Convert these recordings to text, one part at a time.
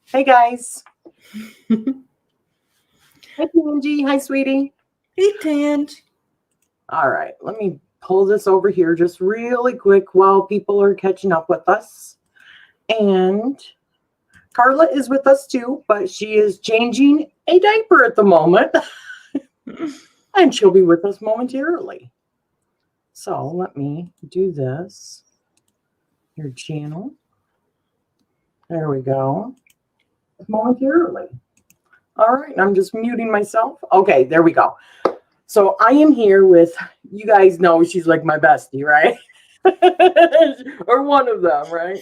Hey guys. Hi Angie. Hi sweetie. Hey Tange. All right, let me pull this over here just really quick while people are catching up with us. And Carla is with us too, but she is changing a diaper at the moment. And she'll be with us momentarily. So let me do this. Your channel. There we go. Momentarily. All right, I'm just muting myself. Okay, there we go. So I am here with, you guys know she's like my bestie, right? Or one of them, right?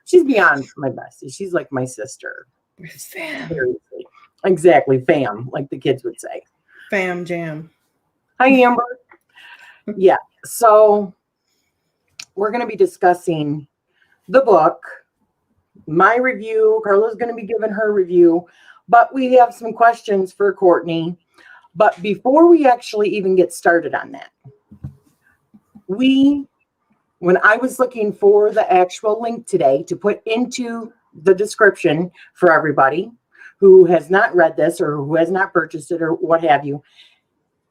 She's beyond my bestie. She's like my sister. Fam. Seriously. Exactly, fam, like the kids would say. Fam jam. Hi, Amber. Yeah, so we're going to be discussing the book, my review. Carla's going to be giving her review, but we have some questions for Cortney. But before we actually even get started on that, when I was looking for the actual link today to put into the description for everybody who has not read this or who has not purchased it or what have you,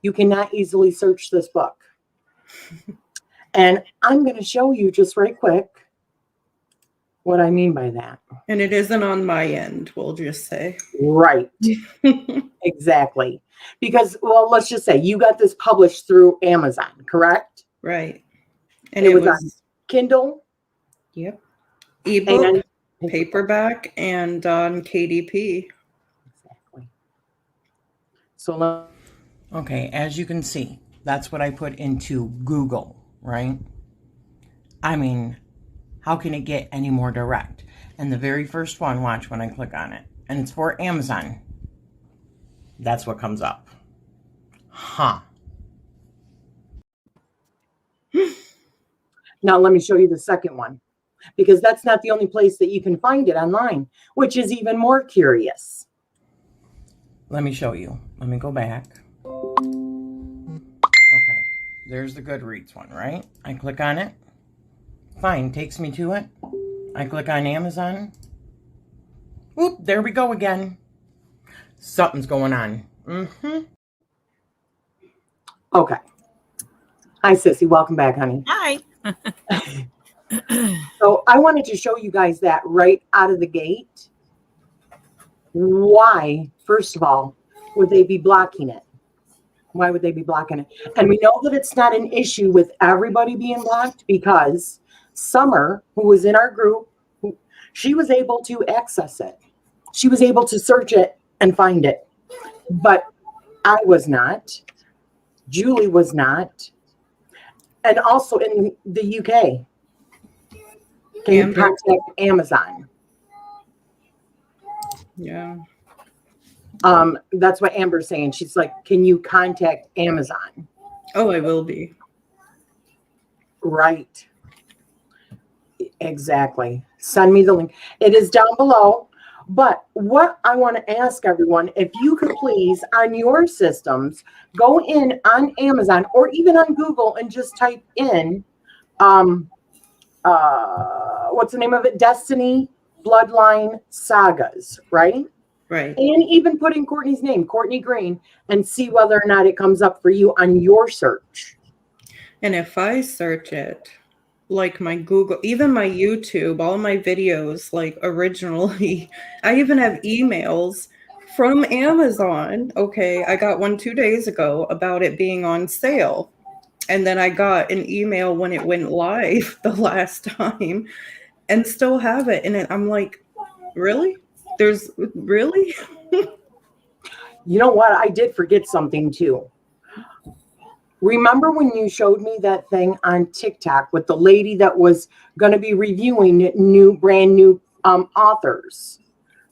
you cannot easily search this book. And I'm going to show you just right quick what I mean by that. And it isn't on my end, we'll just say. Right. Exactly. Because, well, let's just say you got this published through Amazon, correct? Right. And it was on Kindle. Yep. Ebook, paperback, and on KDP. Exactly. So, okay, as you can see, that's what I put into Google, right? I mean, how can it get any more direct? And the very first one, watch when I click on it, and it's for Amazon. That's what comes up. Huh. Now let me show you the second one, because that's not the only place that you can find it online, which is even more curious. Let me show you. Let me go back. Okay, there's the Goodreads one, right? I click on it. Fine, takes me to it. I click on Amazon. Oop, there we go again. Something's going on. Okay. Hi, Sissy. Welcome back, honey. Hi. So I wanted to show you guys that right out of the gate. Why, first of all, would they be blocking it? Why would they be blocking it? And we know that it's not an issue with everybody being blocked, because Summer, who was in our group, she was able to access it. She was able to search it and find it. But I was not. Julie was not. And also in the UK. Can you contact Amazon? Yeah. That's what Amber's saying. She's like, can you contact Amazon? Oh, I will be. Right. Exactly. Send me the link. It is down below. But what I want to ask everyone, if you could please, on your systems, go in on Amazon or even on Google and just type in, what's the name of it? Destiny Bloodline Sagas, right? Right. And even put in Cortney's name, Cortney Green, and see whether or not it comes up for you on your search. And if I search it, like my Google, even my YouTube, all my videos, like originally, I even have emails from Amazon. Okay, I got one 2 days ago about it being on sale. And then I got an email when it went live the last time and still have it. And I'm like, really? Really? You know what? I did forget something too. Remember when you showed me that thing on TikTok with the lady that was going to be reviewing brand new authors,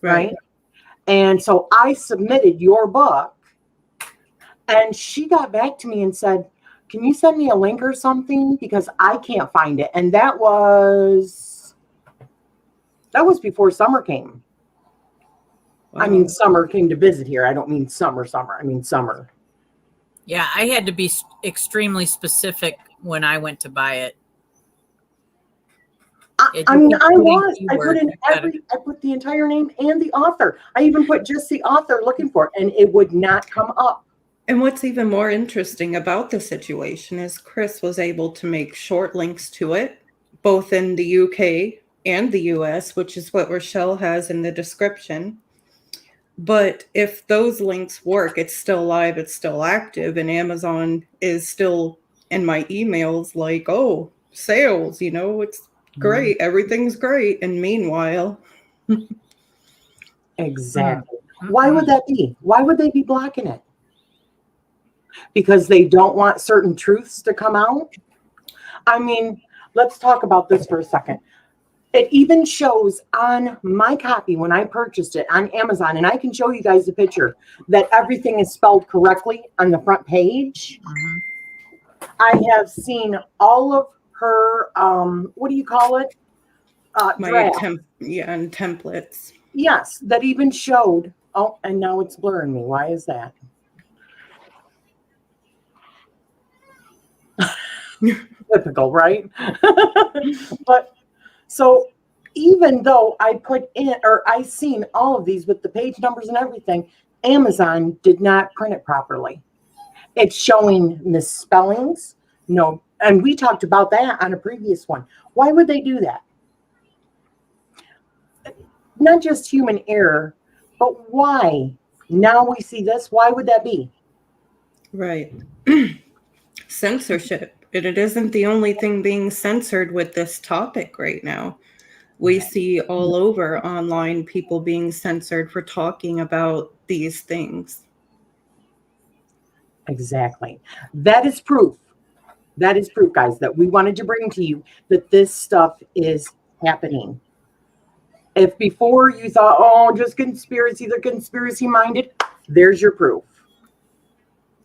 right? And so I submitted your book, and she got back to me and said, can you send me a link or something? Because I can't find it. And that was before Summer came. Wow. I mean, Summer came to visit here. I don't mean summer. I mean, Summer. Yeah, I had to be extremely specific when I went to buy it. I mean, I was. I keywords. put the entire name and the author. I even put just the author looking for it, and it would not come up. And what's even more interesting about the situation is Chris was able to make short links to it, both in the UK and the US, which is what Rachele has in the description. But if those links work, it's still live, it's still active, and Amazon is still in my emails like, oh, sales, it's great. Everything's great. And meanwhile, exactly. Why would that be? Why would they be blocking it? Because they don't want certain truths to come out? I mean, let's talk about this for a second. It even shows on my copy when I purchased it on Amazon, and I can show you guys the picture, that everything is spelled correctly on the front page. I have seen all of her, what do you call it? and templates. Yes, that even showed. Oh, and now it's blurring me. Why is that? Typical, right? But so even though I put in, or I seen all of these with the page numbers and everything, Amazon did not print it properly. It's showing misspellings. No, and we talked about that on a previous one. Why would they do that? Not just human error, but why? Now we see this. Why would that be? Right. Censorship. It isn't the only thing being censored with this topic right now. We see all over online people being censored for talking about these things. Exactly. That is proof. That is proof, guys, that we wanted to bring to you that this stuff is happening. If before you thought, oh, just conspiracy, they're conspiracy minded, there's your proof.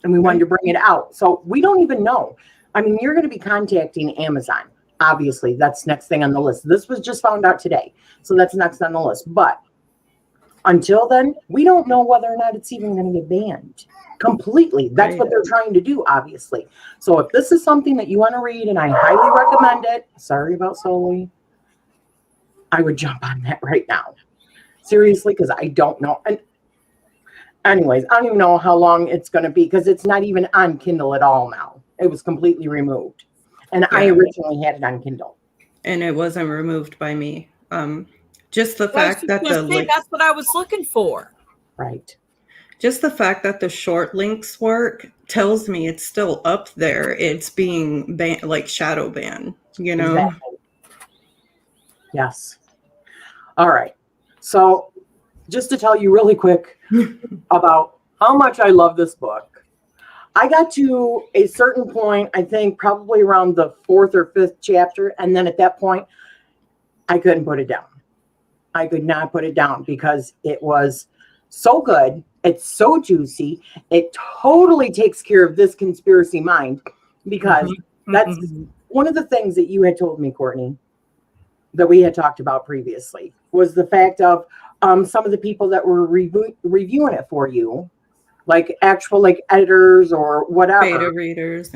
And we wanted to bring it out. So we don't even know. I mean, you're going to be contacting Amazon. Obviously, that's next thing on the list. This was just found out today. So that's next on the list. But until then, we don't know whether or not it's even going to get banned completely. That's what they're trying to do, obviously. So if this is something that you want to read, and I highly recommend it, sorry about Solely, I would jump on that right now. Seriously, because I don't know. And anyways, I don't even know how long it's going to be, because it's not even on Kindle at all now. It was completely removed. And I originally had it on Kindle. And it wasn't removed by me. Just the fact that that's what I was looking for. Right. Just the fact that the short links work tells me it's still up there. It's being banned, like shadow banned, Exactly. Yes. All right. So just to tell you really quick about how much I love this book. I got to a certain point, I think probably around the 4th or 5th chapter. And then at that point, I couldn't put it down. I could not put it down because it was so good. It's so juicy. It totally takes care of this conspiracy mind, because that's one of the things that you had told me, Cortney, that we had talked about previously, was the fact of some of the people that were reviewing it for you, like actual editors or whatever. Beta readers.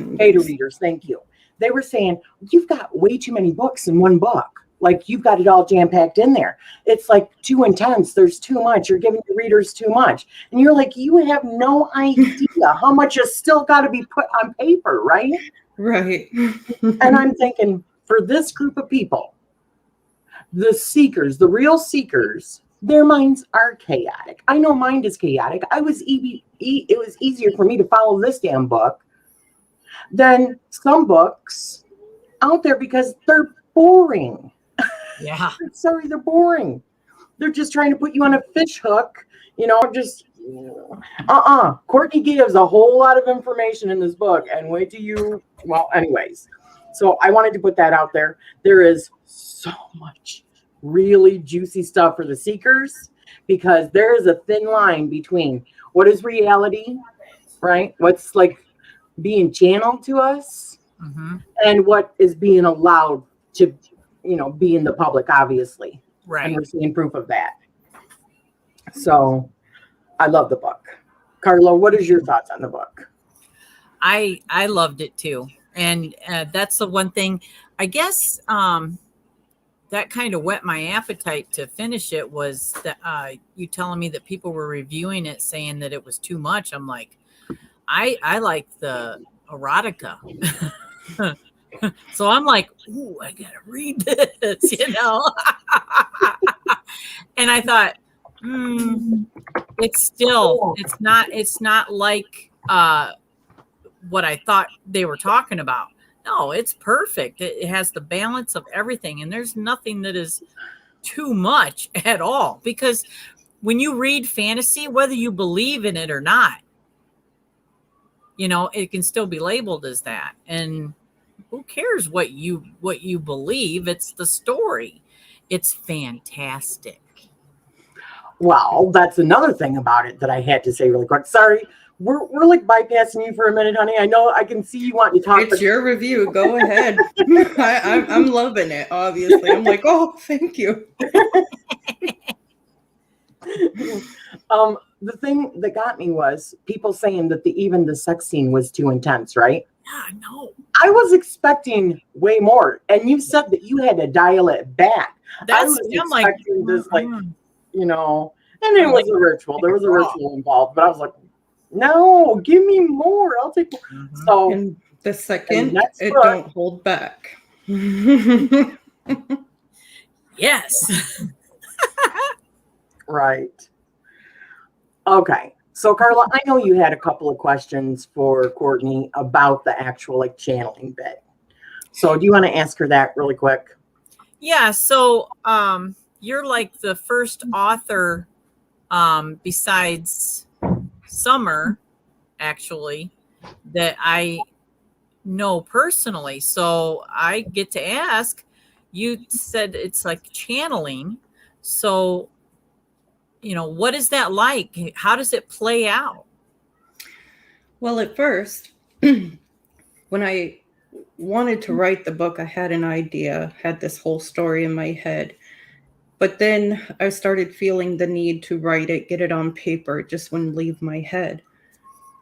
Thank you. They were saying, you've got way too many books in one book. Like, you've got it all jam-packed in there. It's like too intense. There's too much. You're giving the readers too much. And you're like, you have no idea how much has still got to be put on paper, right? Right. And I'm thinking, for this group of people, the seekers, the real seekers, their minds are chaotic. I know mine is chaotic. It was easier for me to follow this damn book than some books out there, because they're boring. Yeah. Sorry, they're boring. They're just trying to put you on a fish hook, Cortney gives a whole lot of information in this book, and wait till you, well, anyways. So I wanted to put that out there. There is so much really juicy stuff for the seekers, because there is a thin line between what is reality, right? What's like being channeled to us, and what is being allowed to be in the public, obviously. Right. And we're seeing proof of that. So I love the book. Carla, what is your thoughts on the book? I loved it too. And that's the one thing, I guess, that that kind of whet my appetite to finish it was that you telling me that people were reviewing it saying that it was too much. I'm like, I like the erotica. So I'm like, ooh, I gotta read this, you know. And I thought, it's not like what I thought they were talking about. No, it's perfect. It has the balance of everything, and there's nothing that is too much at all. Because when you read fantasy, whether you believe in it or not, you know, it can still be labeled as that. And who cares what you believe? It's the story. It's fantastic. Well, that's another thing about it that I had to say really quick. Sorry, we're like bypassing you for a minute, honey. I know I can see you wanting to talk. It's your review. Go ahead. I'm loving it, obviously. I'm like, oh, thank you. The thing that got me was people saying that even the sex scene was too intense, right? Yeah, no. I was expecting way more, and you said that you had to dial it back. I was expecting this, like, you know, and it was a ritual. There was a ritual involved, but I was like, no, give me more. I'll take more. Mm-hmm. So, and the second, it book, don't hold back. Yes. Right. Okay. So, Carla, I know you had a couple of questions for Cortney about the actual like channeling bit. So, do you want to ask her that really quick? Yeah. So, you're like the first author, besides Summer, actually, that I know personally. So I get to ask. You said it's like channeling. So, you know, what is that like? How does it play out? Well, at first, when I wanted to write the book, I had an idea, had this whole story in my head. But then I started feeling the need to write it, get it on paper. It just wouldn't leave my head.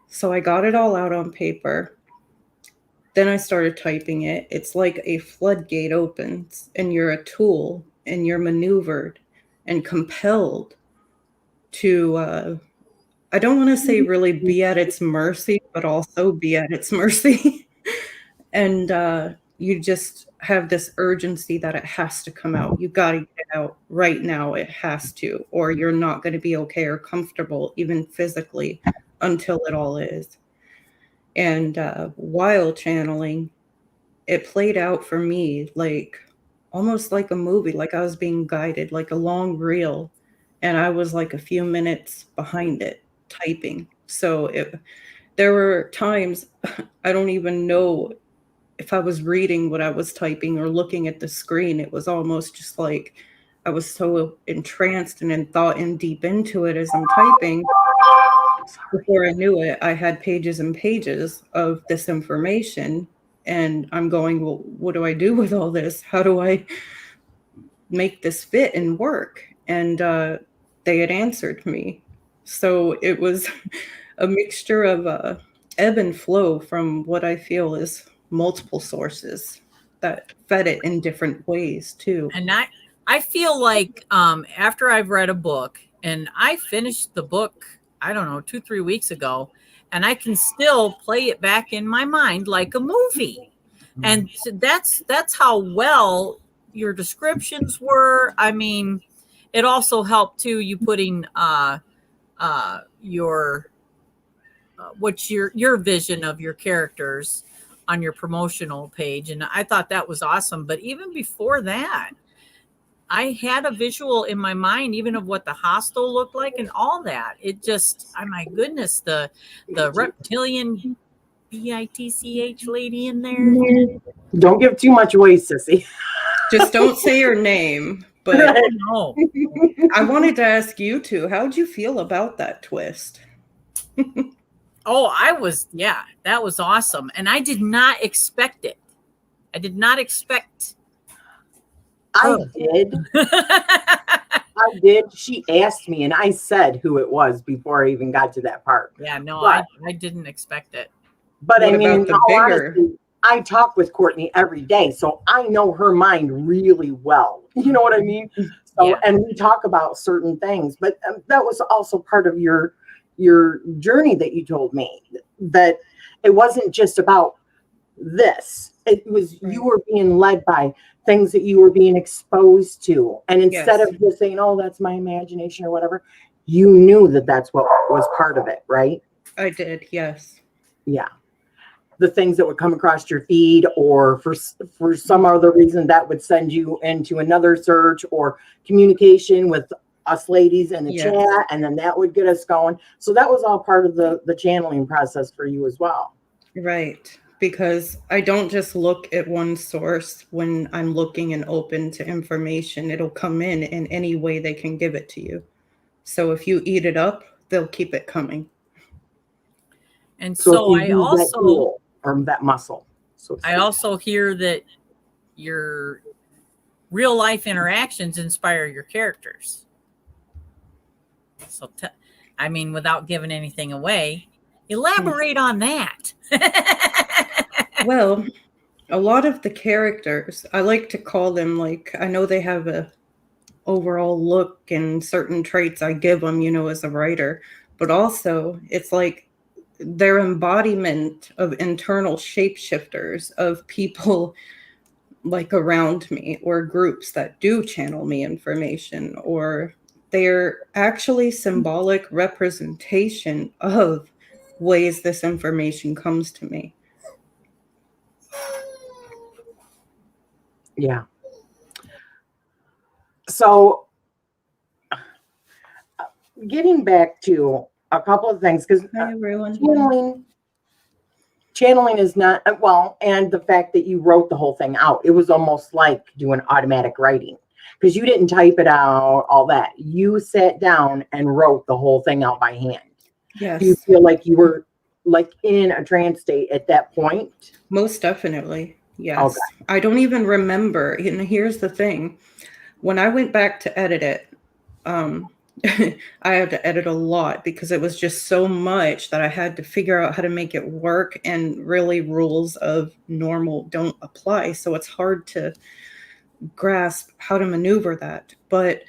So I got it all out on paper. Then I started typing it. It's like a floodgate opens and you're a tool and you're maneuvered and compelled to, I don't want to say really be at its mercy, but also be at its mercy. And you just have this urgency that it has to come out. You got to get it out right now. It has to, or you're not going to be okay or comfortable, even physically, until it all is. And while channeling, it played out for me like almost like a movie, like I was being guided, like a long reel. And I was like a few minutes behind it typing. So there were times I don't even know if I was reading what I was typing or looking at the screen. It was almost just like I was so entranced and in thought and deep into it as I'm typing. Before I knew it, I had pages and pages of this information. And I'm going, well, what do I do with all this? How do I make this fit and work? And they had answered me. So it was a mixture of ebb and flow from what I feel is multiple sources that fed it in different ways too. And I feel like after I've read a book, and I finished the book, I don't know, 2-3 weeks ago, and I can still play it back in my mind like a movie. And that's how well your descriptions were. I mean, it also helped too, you putting your what's your vision of your characters on your promotional page. And I thought that was awesome. But even before that, I had a visual in my mind, even of what the hostel looked like and all that. It just, oh my goodness, the reptilian BITCH lady in there. Don't give too much away, sissy. Just don't say her name. But No. I wanted to ask you two, how'd you feel about that twist? Oh, that was awesome. And I did not expect it. I did not expect. I did. I did. She asked me, and I said who it was before I even got to that part. Yeah, no, but, I didn't expect it. But what I mean, about the bigger? honesty, I talk with Cortney every day, so I know her mind really well. You know what I mean? So, Yeah. and we talk about certain things, but that was also part of your journey that you told me, that it wasn't just about this. It was you were being led by things that you were being exposed to, and instead Yes. of just saying, "Oh, that's my imagination" or whatever, you knew that that's what was part of it, right? I did, yes. Yeah. The things that would come across your feed, or for some other reason that would send you into another search or communication with us ladies in the Yes. chat, and then that would get us going. So that was all part of the channeling process for you as well. Right. Because I don't just look at one source when I'm looking and open to information. It'll come in any way they can give it to you. So if you eat it up, they'll keep it coming. And So so if you use that tool or that muscle. So I also hear that your real life interactions inspire your characters. So, I mean, without giving anything away, elaborate on that. Well, a lot of the characters, I like to call them, like, I know they have a overall look and certain traits I give them, as a writer, but also it's like their embodiment of internal shapeshifters of people like around me, or groups that do channel me information, or they're actually symbolic representation of ways this information comes to me. Yeah. So getting back to a couple of things, because Hi, everyone. channeling is not, well, and the fact that you wrote the whole thing out, it was almost like doing automatic writing, because you didn't type it out, all that. You sat down and wrote the whole thing out by hand. Yes. Do you feel like you were like in a trance state at that point? Most definitely. Yes. Okay. I don't even remember. And here's the thing. When I went back to edit it, I had to edit a lot because it was just so much that I had to figure out how to make it work, and really rules of normal don't apply. So it's hard to grasp how to maneuver that. But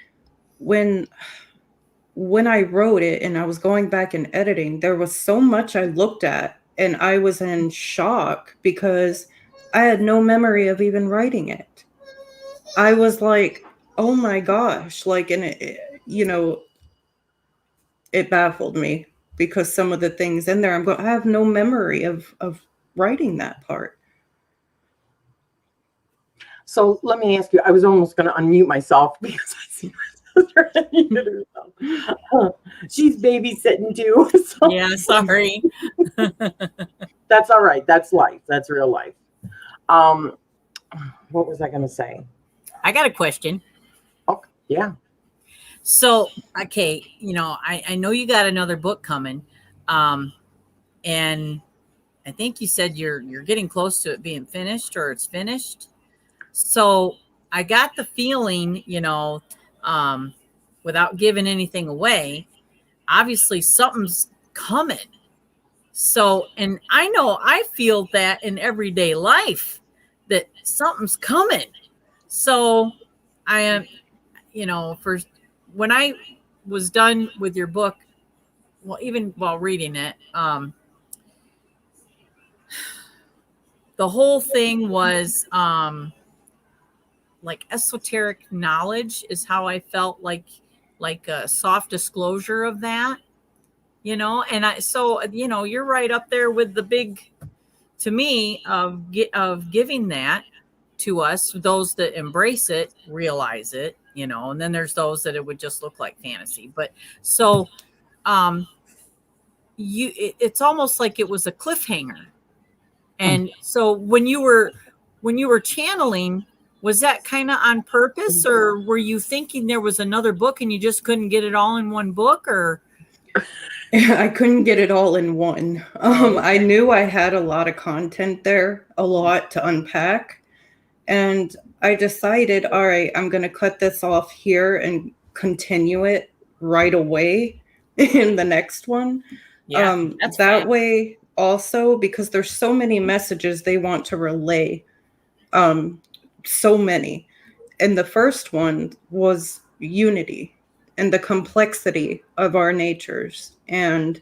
when I wrote it and I was going back and editing, there was so much I looked at, and I was in shock because I had no memory of even writing it. I was like, oh my gosh, like, and it baffled me because some of the things in there, I have no memory of writing that part. So let me ask you, I was almost going to unmute myself because I see my sister unmuted herself. She's babysitting too. So. Yeah, sorry. That's all right. That's life. That's real life. What was I going to say? I got a question. Oh, yeah. So, okay, I know you got another book coming, and I think you said you're getting close to it being finished, or it's finished. So I got the feeling, without giving anything away, obviously something's coming. So, and I know I feel that in everyday life that something's coming. So I am, for when I was done with your book, well, even while reading it, the whole thing was like esoteric knowledge is how I felt, like a soft disclosure of that, and you're right up there with the big, to me, of giving that to us, those that embrace it, realize it, and then there's those that it would just look like fantasy. But so it's almost like it was a cliffhanger. And so when you were channeling, was that kind of on purpose, or were you thinking there was another book and you just couldn't get it all in one book? Or I couldn't get it all in one. I knew I had a lot of content there, a lot to unpack. And I decided, all right, I'm going to cut this off here and continue it right away in the next one. Yeah, that way also because there's so many messages they want to relay. So many. And the first one was unity and the complexity of our natures and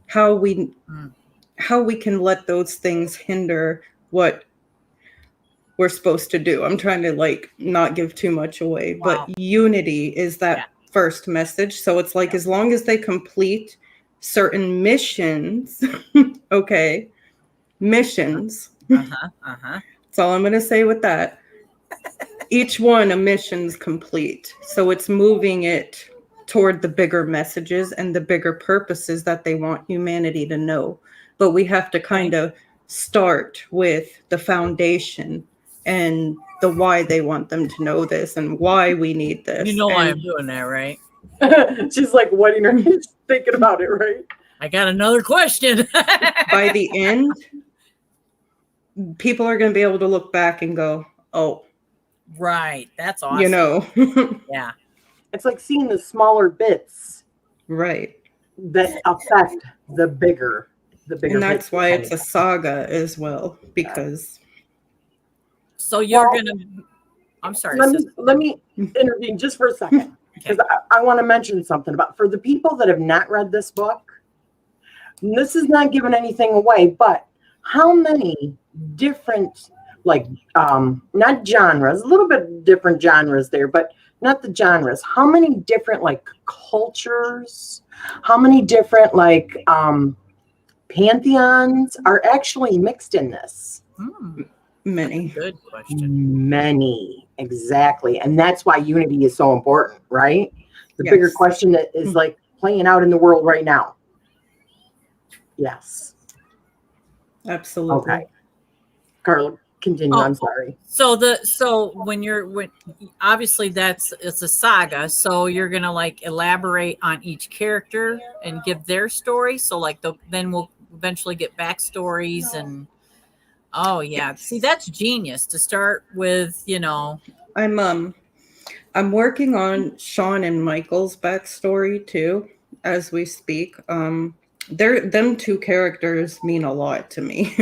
how we can let those things hinder what we're supposed to do. I'm trying to like not give too much away, Wow. but unity is that first message. So it's like as long as they complete certain missions, okay, missions. That's all I'm going to say with that. Each one a mission's complete. So it's moving it toward the bigger messages and the bigger purposes that they want humanity to know. But we have to kind of start with the foundation and the why they want them to know this and why we need this. You know and why I'm doing that, right? She's like wetting her knees thinking about it, right? I got another question. By the end, people are going to be able to look back and go, oh, right. That's awesome. you know. Yeah. It's like seeing the smaller bits Right. that affect the bigger. And that's why it's a saga as well, because. So you're going to, I'm sorry. Let me intervene just for a second, because I want to mention something about, for the people that have not read this book, this is not giving anything away, but how many different, like, not genres, a little bit different genres there, but not the genres. How many different, like, cultures, how many different, like, pantheons are actually mixed in this? Many. Good question. Many, exactly. And that's why unity is so important, right? The Yes. bigger question that is like playing out in the world right now. Yes. Absolutely. Okay. Carla, continue. I'm sorry. So when obviously it's a saga, so you're gonna like elaborate on each character and give their story. So like then we'll eventually get backstories and see, that's genius to start with, you know. I'm working on Sean and Michael's backstory too as we speak. Them two characters mean a lot to me.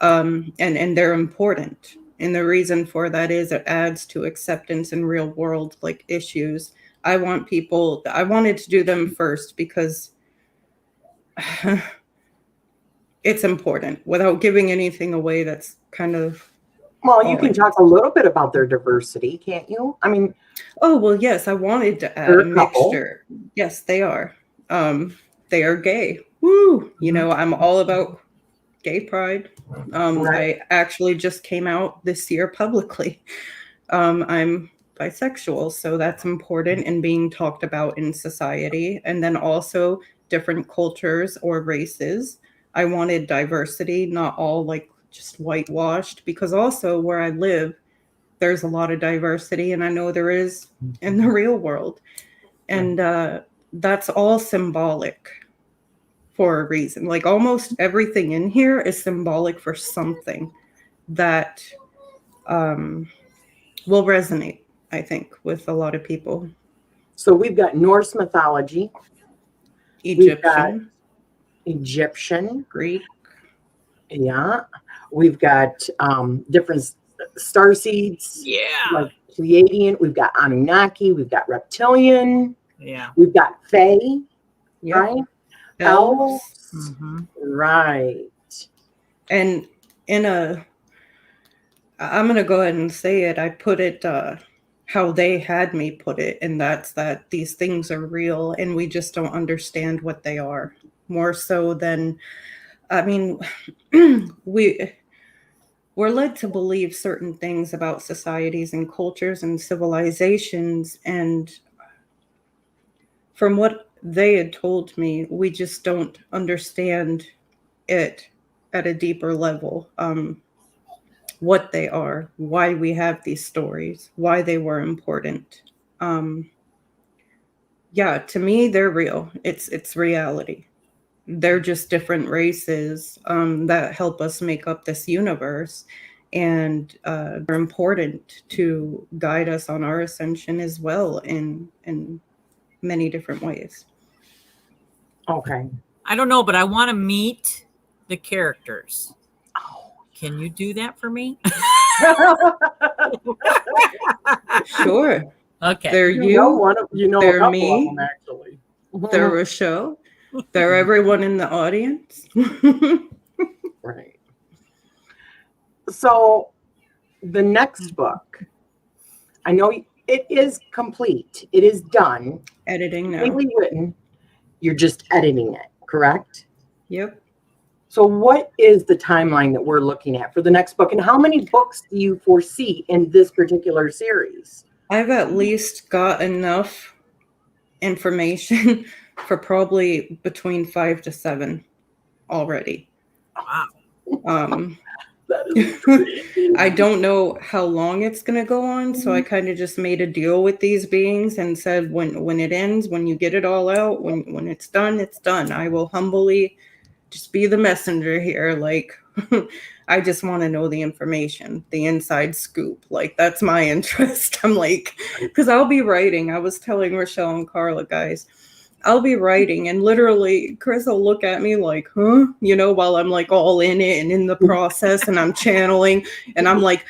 And they're important. And the reason for that is it adds to acceptance in real world like issues. I wanted to do them first because it's important without giving anything away. That's kind of. Well, you can talk a little bit about their diversity, can't you? I mean, oh, well, yes, I wanted to add a mixture. Yes, they are. They are gay. Woo! You know, I'm all about gay pride. Right. I actually just came out this year publicly. I'm bisexual, so that's important and being talked about in society. And then also different cultures or races. I wanted diversity, not all like just whitewashed, because also where I live, there's a lot of diversity, and I know there is in the real world. And that's all symbolic for a reason. Like almost everything in here is symbolic for something that will resonate, I think, with a lot of people. So we've got Norse mythology, Egyptian, Greek. Yeah. We've got different star seeds. Yeah. Like Pleiadian. We've got Anunnaki. We've got reptilian. Yeah. We've got Fae. Yep. Right? Elves. Right. And I'm going to go ahead and say it. I put it how they had me put it, and that's that these things are real and we just don't understand what they are. More so than, I mean, we're led to believe certain things about societies and cultures and civilizations, and from what they had told me, we just don't understand it at a deeper level. What they are, why we have these stories, why they were important. Yeah, to me, they're real. It's reality. They're just different races that help us make up this universe, and they're important to guide us on our ascension as well in many different ways. Okay. I don't know, but I want to meet the characters. Oh. Can you do that for me? Sure. Okay. They're You know you. a They're couple me. of them, actually. They're Rachele. They're everyone in the audience. Right. So the next book, I know it is complete. It is done. Editing now. Completely written. You're just editing it, correct? Yep. So what is the timeline that we're looking at for the next book? And how many books do you foresee in this particular series? I've at least got enough information for probably between 5 to 7 already. Wow. That is I don't know how long it's going to go on, so I kind of just made a deal with these beings and said when it ends, when you get it all out, when it's done, it's done. I will humbly just be the messenger here. Like, I just want to know the information, the inside scoop. Like, that's my interest. I'm like, because I'll be writing. I was telling Rachele and Carla, guys, I'll be writing and literally Chris will look at me like, huh? You know, while I'm like all in it and in the process and I'm channeling and I'm like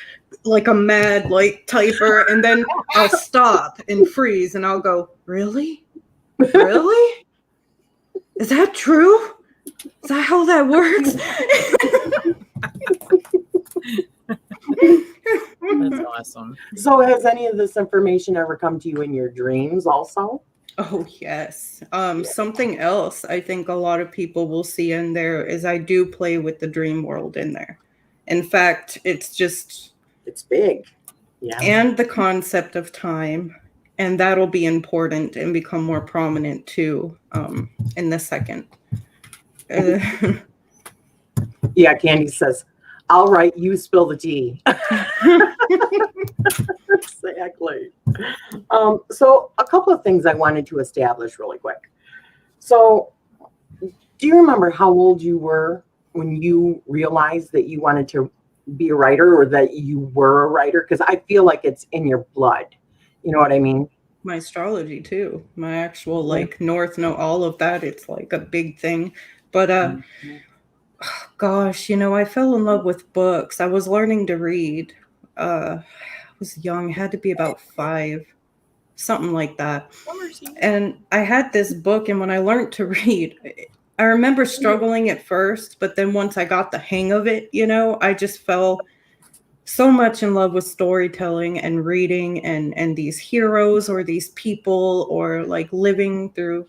a mad like typer. And then I'll stop and freeze and I'll go, really? Really? Is that true? Is that how that works? That's awesome. So has any of this information ever come to you in your dreams also? Oh, yes. Something else I think a lot of people will see in there is I do play with the dream world in there. In fact, it's big. Yeah. And the concept of time. And that'll be important and become more prominent too in the second. Yeah, Candy says, I'll write, you spill the tea. Exactly. So a couple of things I wanted to establish really quick. So do you remember how old you were when you realized that you wanted to be a writer or that you were a writer? Because I feel like it's in your blood. You know what I mean? My astrology too. My actual like North Node, all of that. It's like a big thing. But gosh, you know, I fell in love with books. I was learning to read. I was young, had to be about 5, something like that. And I had this book, and when I learned to read, I remember struggling at first, but then once I got the hang of it, you know, I just fell so much in love with storytelling and reading and these heroes or these people or like living through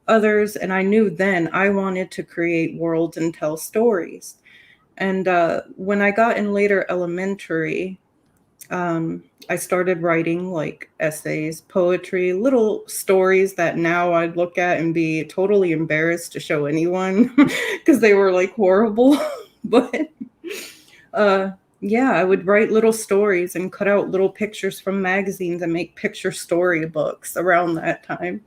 others. And I knew then I wanted to create worlds and tell stories. And when I got in later elementary, I started writing like essays, poetry, little stories that now I'd look at and be totally embarrassed to show anyone because they were like horrible. But yeah, I would write little stories and cut out little pictures from magazines and make picture story books around that time.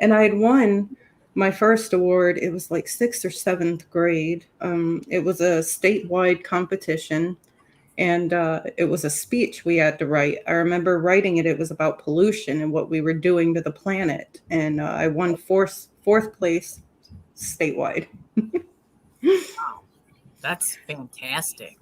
And I had won my first award. It was like 6th or 7th grade. It was a statewide competition. And it was a speech we had to write. I remember writing it. It was about pollution and what we were doing to the planet. And I won fourth place statewide. Wow. That's fantastic.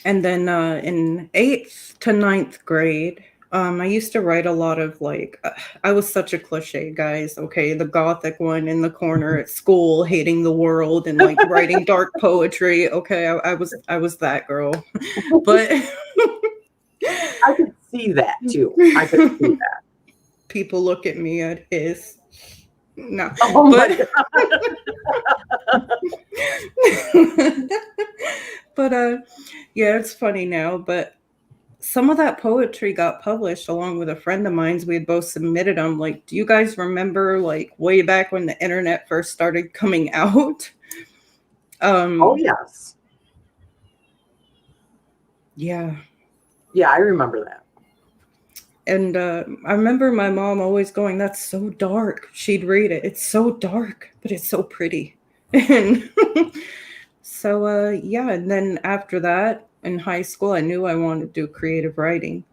And then in 8th to 9th grade, I used to write a lot of like, I was such a cliche, guys. Okay, the gothic one in the corner at school, hating the world and like writing dark poetry. Okay, I was that girl. But I could see that too. I could see that. People look at me at his. No, Oh but but yeah, it's funny now. But some of that poetry got published along with a friend of mine's. We had both submitted them. Like, do you guys remember like way back when the internet first started coming out? Oh yes. Yeah. Yeah, I remember that. And I remember my mom always going, that's so dark. She'd read it. It's so dark, but it's so pretty. And so, yeah. And then after that, in high school, I knew I wanted to do creative writing.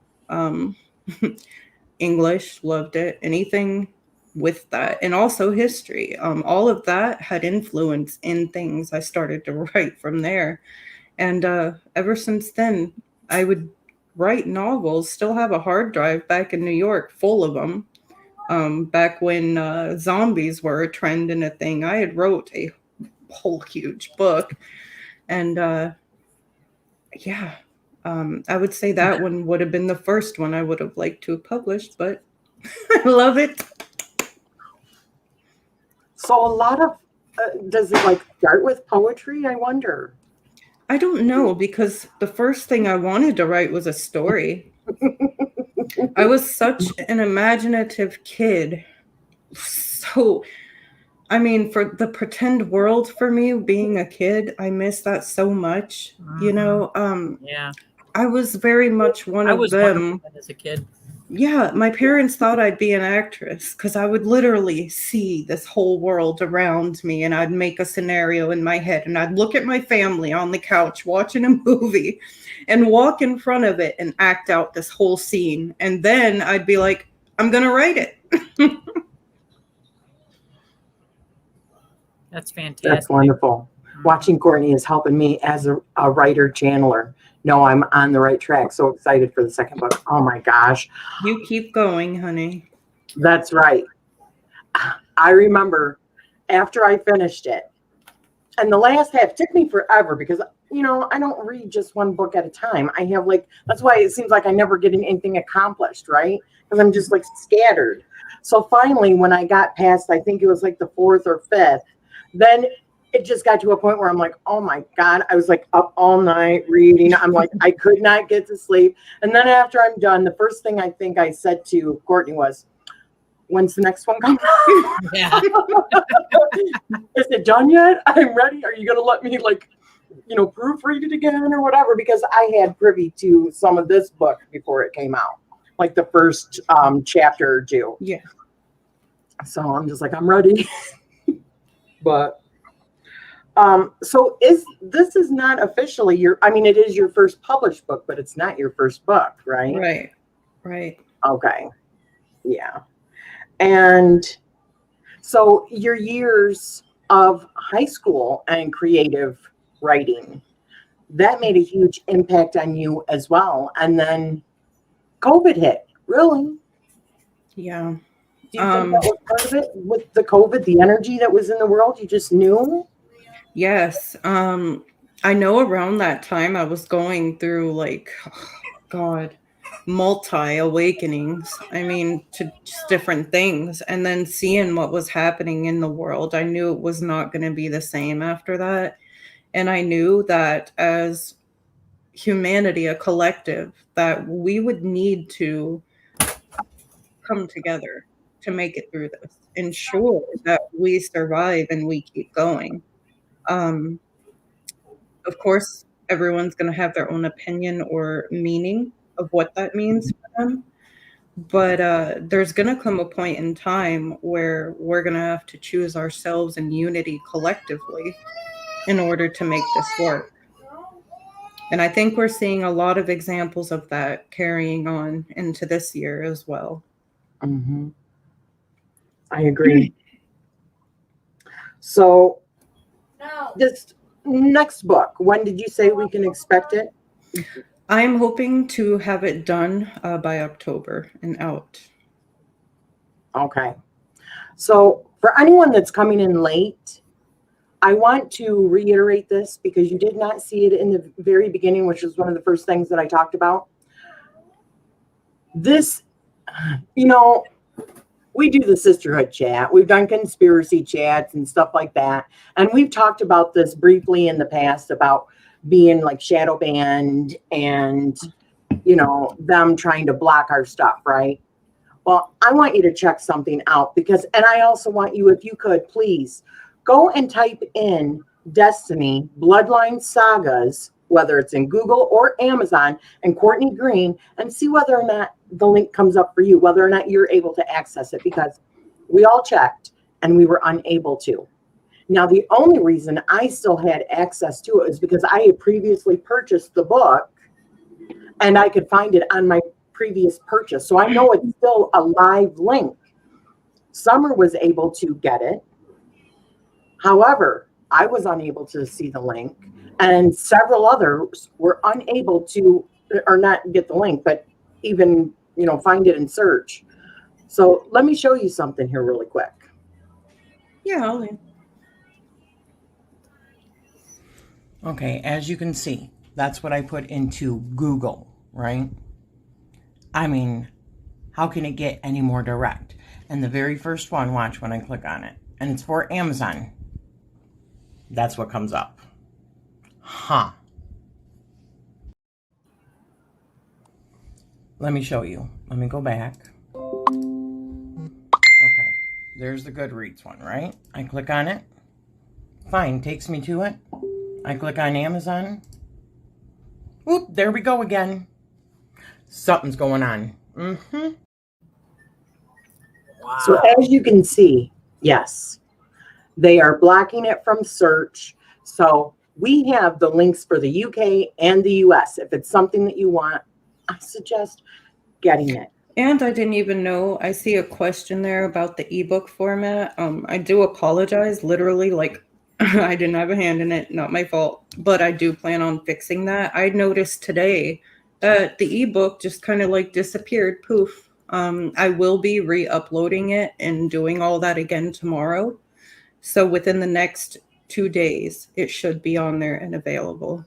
English, loved it. Anything with that, and also history. All of that had influence in things I started to write from there. And ever since then, I would write novels, still have a hard drive back in New York full of them. Back when zombies were a trend and a thing, I had wrote a whole huge book. And yeah, I would say that one would have been the first one I would have liked to have published, but I love it. So a lot of, does it like start with poetry? I wonder. I don't know, because the first thing I wanted to write was a story. I was such an imaginative kid. So, I mean, for the pretend world for me, being a kid, I miss that so much. You know, Yeah. I was very much one I of was one of them. them as a kid. Yeah, my parents thought I'd be an actress because I would literally see this whole world around me, and I'd make a scenario in my head, and I'd look at my family on the couch watching a movie and walk in front of it and act out this whole scene. And then I'd be like, I'm going to write it. That's fantastic. That's wonderful. Watching Cortney is helping me as a writer channeler. No, I'm on the right track. So excited for the second book. Oh my gosh. You keep going, honey. That's right. I remember after I finished it, and the last half took me forever because, you know, I don't read just one book at a time. I have like, that's why it seems like I never get anything accomplished, right? Because I'm just like scattered. So finally, when I got past, I think it was like the fourth or fifth, then it just got to a point where I'm like, oh my God, I was like up all night reading. I'm like, I could not get to sleep. And then after I'm done, the first thing I think I said to Cortney was, when's the next one coming? Yeah. Is it done yet? I'm ready. Are you going to let me like, you know, proofread it again or whatever? Because I had privy to some of this book before it came out, like the first chapter or two. Yeah. So I'm just like, I'm ready. But so this is not officially your, I mean, it is your first published book, but it's not your first book, right? Right. Okay. Yeah. And so your years of high school and creative writing, that made a huge impact on you as well. And then COVID hit, really? Yeah. Do you think that was part of it with the COVID, the energy that was in the world? You just knew? Yes. I know around that time I was going through like, multi awakenings. I mean, to just different things. And then seeing what was happening in the world, I knew it was not going to be the same after that. And I knew that as humanity, a collective, that we would need to come together to make it through this, ensure that we survive and we keep going. Of course, everyone's going to have their own opinion or meaning of what that means for them. But there's going to come a point in time where we're going to have to choose ourselves in unity collectively in order to make this work. And I think we're seeing a lot of examples of that carrying on into this year as well. Mm-hmm. I agree. So this next book, when did you say we can expect it? I'm hoping to have it done by October and out. Okay. So for anyone that's coming in late, I want to reiterate this because you did not see it in the very beginning, which is one of the first things that I talked about. This, you know, we do the sisterhood chat. We've done conspiracy chats and stuff like that. And we've talked about this briefly in the past about being like shadow banned and, you know, them trying to block our stuff, right? Well, I want you to check something out because, and I also want you, if you could, please go and type in Destiny Bloodline Sagas, whether it's in Google or Amazon, and Cortney Green, and see whether or not the link comes up for you, whether or not you're able to access it, because we all checked and we were unable to. Now, the only reason I still had access to it is because I had previously purchased the book and I could find it on my previous purchase. So I know it's still a live link. Summer was able to get it. However, I was unable to see the link, and several others were unable to, or not get the link, but even, find it in search. So let me show you something here really quick. Yeah. Okay, as you can see, that's what I put into Google, right? I mean, how can it get any more direct? And the very first one, watch when I click on it, and it's for Amazon. That's what comes up. Huh. Let me show you. Let me go back. Okay, there's the Goodreads one, right? I click on it. Fine, takes me to it. I click on Amazon. Oop, there we go again. Something's going on. Wow. So as you can see, yes, they are blocking it from search. So we have the links for the UK and the US. If it's something that you want, I suggest getting it. And I didn't even know, I see a question there about the ebook format. I do apologize, literally, like I didn't have a hand in it, not my fault, but I do plan on fixing that. I noticed today that the ebook just kind of like disappeared, poof. I will be re-uploading it and doing all that again tomorrow. So within the next 2 days, it should be on there and available.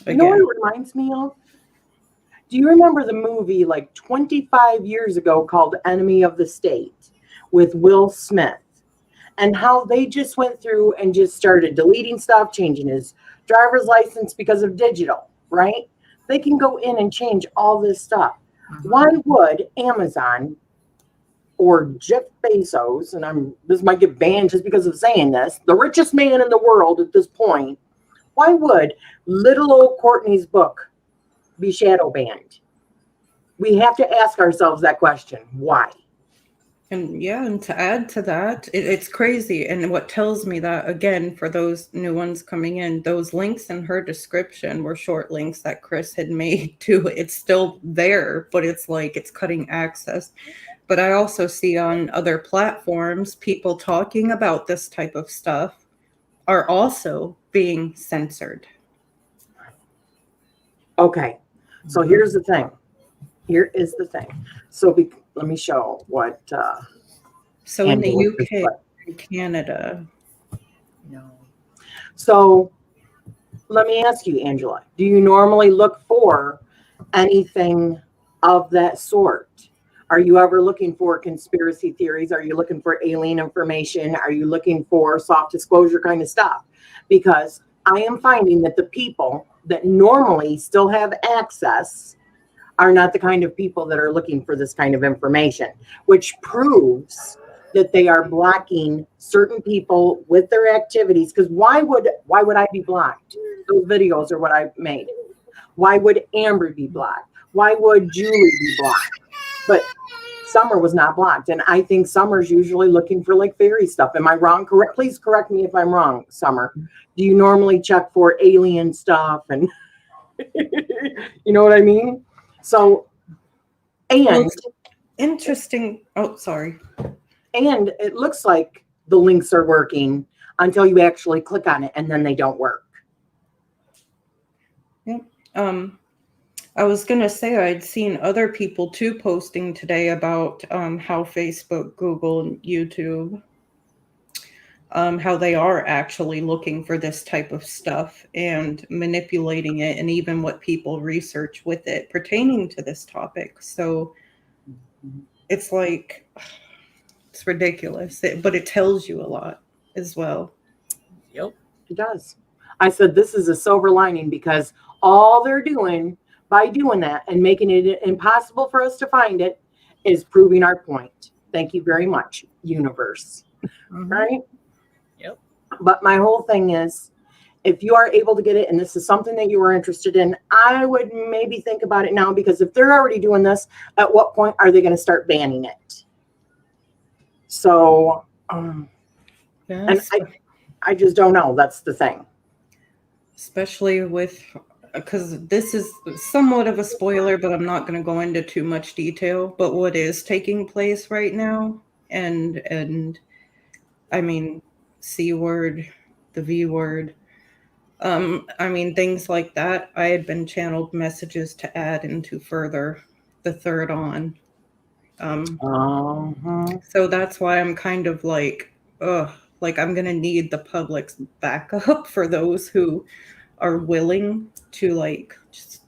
You know what it reminds me of? Do you remember the movie like 25 years ago called Enemy of the State with Will Smith? And how they just went through and just started deleting stuff, changing his driver's license because of digital, right? They can go in and change all this stuff. Why would Amazon or Jeff Bezos, and this might get banned just because of saying this, the richest man in the world at this point, why would little old Cortney's book be shadow banned? We have to ask ourselves that question. Why? And yeah, and to add to that, it's crazy. And what tells me that, again, for those new ones coming in, those links in her description were short links that Chris had made too. It's still there, but it's like it's cutting access. But I also see on other platforms, people talking about this type of stuff are also being censored. Okay, so here's the thing. Here is the thing. So let me show what. So in the UK and Canada. No. So let me ask you, Angela, do you normally look for anything of that sort? Are you ever looking for conspiracy theories? Are you looking for alien information? Are you looking for soft disclosure kind of stuff? Because I am finding that the people that normally still have access are not the kind of people that are looking for this kind of information, which proves that they are blocking certain people with their activities. Because why would I be blocked? Those videos are what I made. Why would Amber be blocked? Why would Julie be blocked? But Summer was not blocked. And I think Summer's usually looking for like fairy stuff. Am I wrong? Please correct me if I'm wrong, Summer. Do you normally check for alien stuff? And you know what I mean? So, and well, interesting. Oh, sorry. And it looks like the links are working until you actually click on it, and then they don't work. Yeah. I was going to say I'd seen other people too posting today about how Facebook, Google, and YouTube, how they are actually looking for this type of stuff and manipulating it, and even what people research with it pertaining to this topic. So it's like, it's ridiculous, but it tells you a lot as well. Yep. It does. I said this is a silver lining, because all they're doing by doing that and making it impossible for us to find it is proving our point. Thank you very much, universe. Right? Yep. But my whole thing is, if you are able to get it and this is something that you are interested in, I would maybe think about it now, because if they're already doing this, at what point are they going to start banning it? So, Yes. and I just don't know. That's the thing. Especially because this is somewhat of a spoiler, but I'm not going to go into too much detail. But what is taking place right now and I mean, C word, the V word. I mean, things like that. I had been channeled messages to add into further the third on. So that's why I'm kind of like, like I'm going to need the public's backup for those who are willing to like just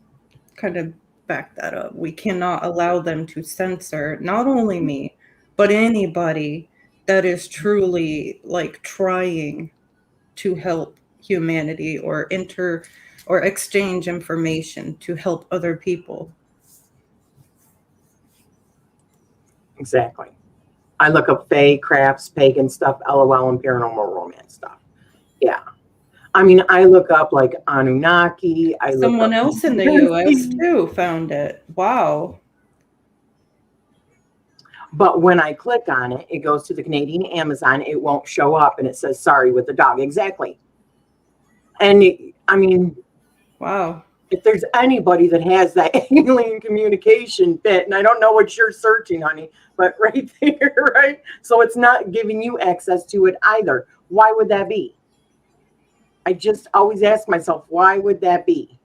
kind of back that up. We cannot allow them to censor not only me, but anybody that is truly like trying to help humanity or exchange information to help other people. Exactly. I look up fae, crafts, pagan stuff, LOL, and paranormal romance stuff. Yeah. I mean, I look up like Anunnaki. Someone else in the US too found it. Wow. But when I click on it, it goes to the Canadian Amazon. It won't show up and it says, sorry, with the dog. Exactly. And I mean, wow. If there's anybody that has that alien communication bit, and I don't know what you're searching, honey, but right there, right? So it's not giving you access to it either. Why would that be? I just always ask myself, why would that be?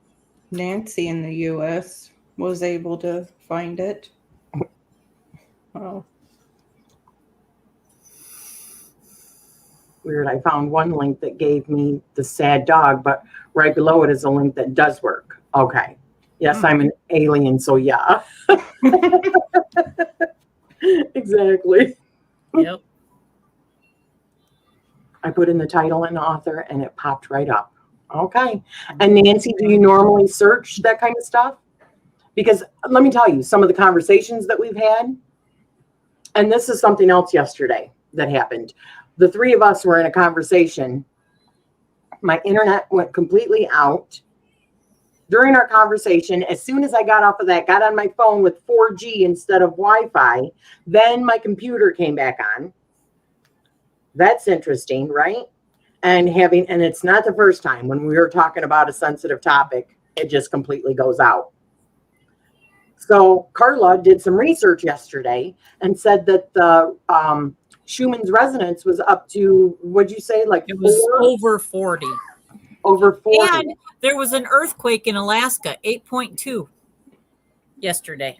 Nancy in the US was able to find it. Oh. Weird. I found one link that gave me the sad dog, but right below it is a link that does work. Okay. Yes, I'm an alien, so yeah. Exactly. Yep. I put in the title and author and it popped right up. Okay. And Nancy, do you normally search that kind of stuff? Because let me tell you, some of the conversations that we've had, and this is something else yesterday that happened. The three of us were in a conversation. My internet went completely out during our conversation. As soon as I got off of that, got on my phone with 4G instead of Wi-Fi, then my computer came back on. That's interesting, right? And it's not the first time when we were talking about a sensitive topic, it just completely goes out. So Carla did some research yesterday and said that the Schumann's resonance was up to, what'd you say? Like it was over 40. Over 40. And there was an earthquake in Alaska, 8.2 yesterday.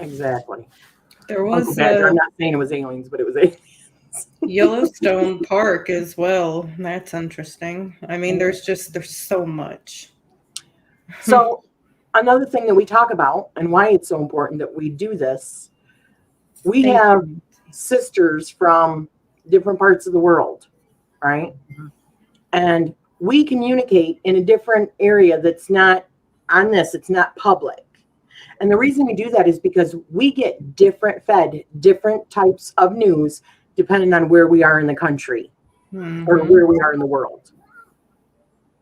Exactly. There was I'm not saying it was aliens, but it was aliens. Yellowstone Park as well. That's interesting. I mean, there's so much. So another thing that we talk about and why it's so important that we do this, we have sisters from different parts of the world, right? Mm-hmm. And we communicate in a different area that's not on this, it's not public. And the reason we do that is because we get fed different types of news depending on where we are in the country or where we are in the world.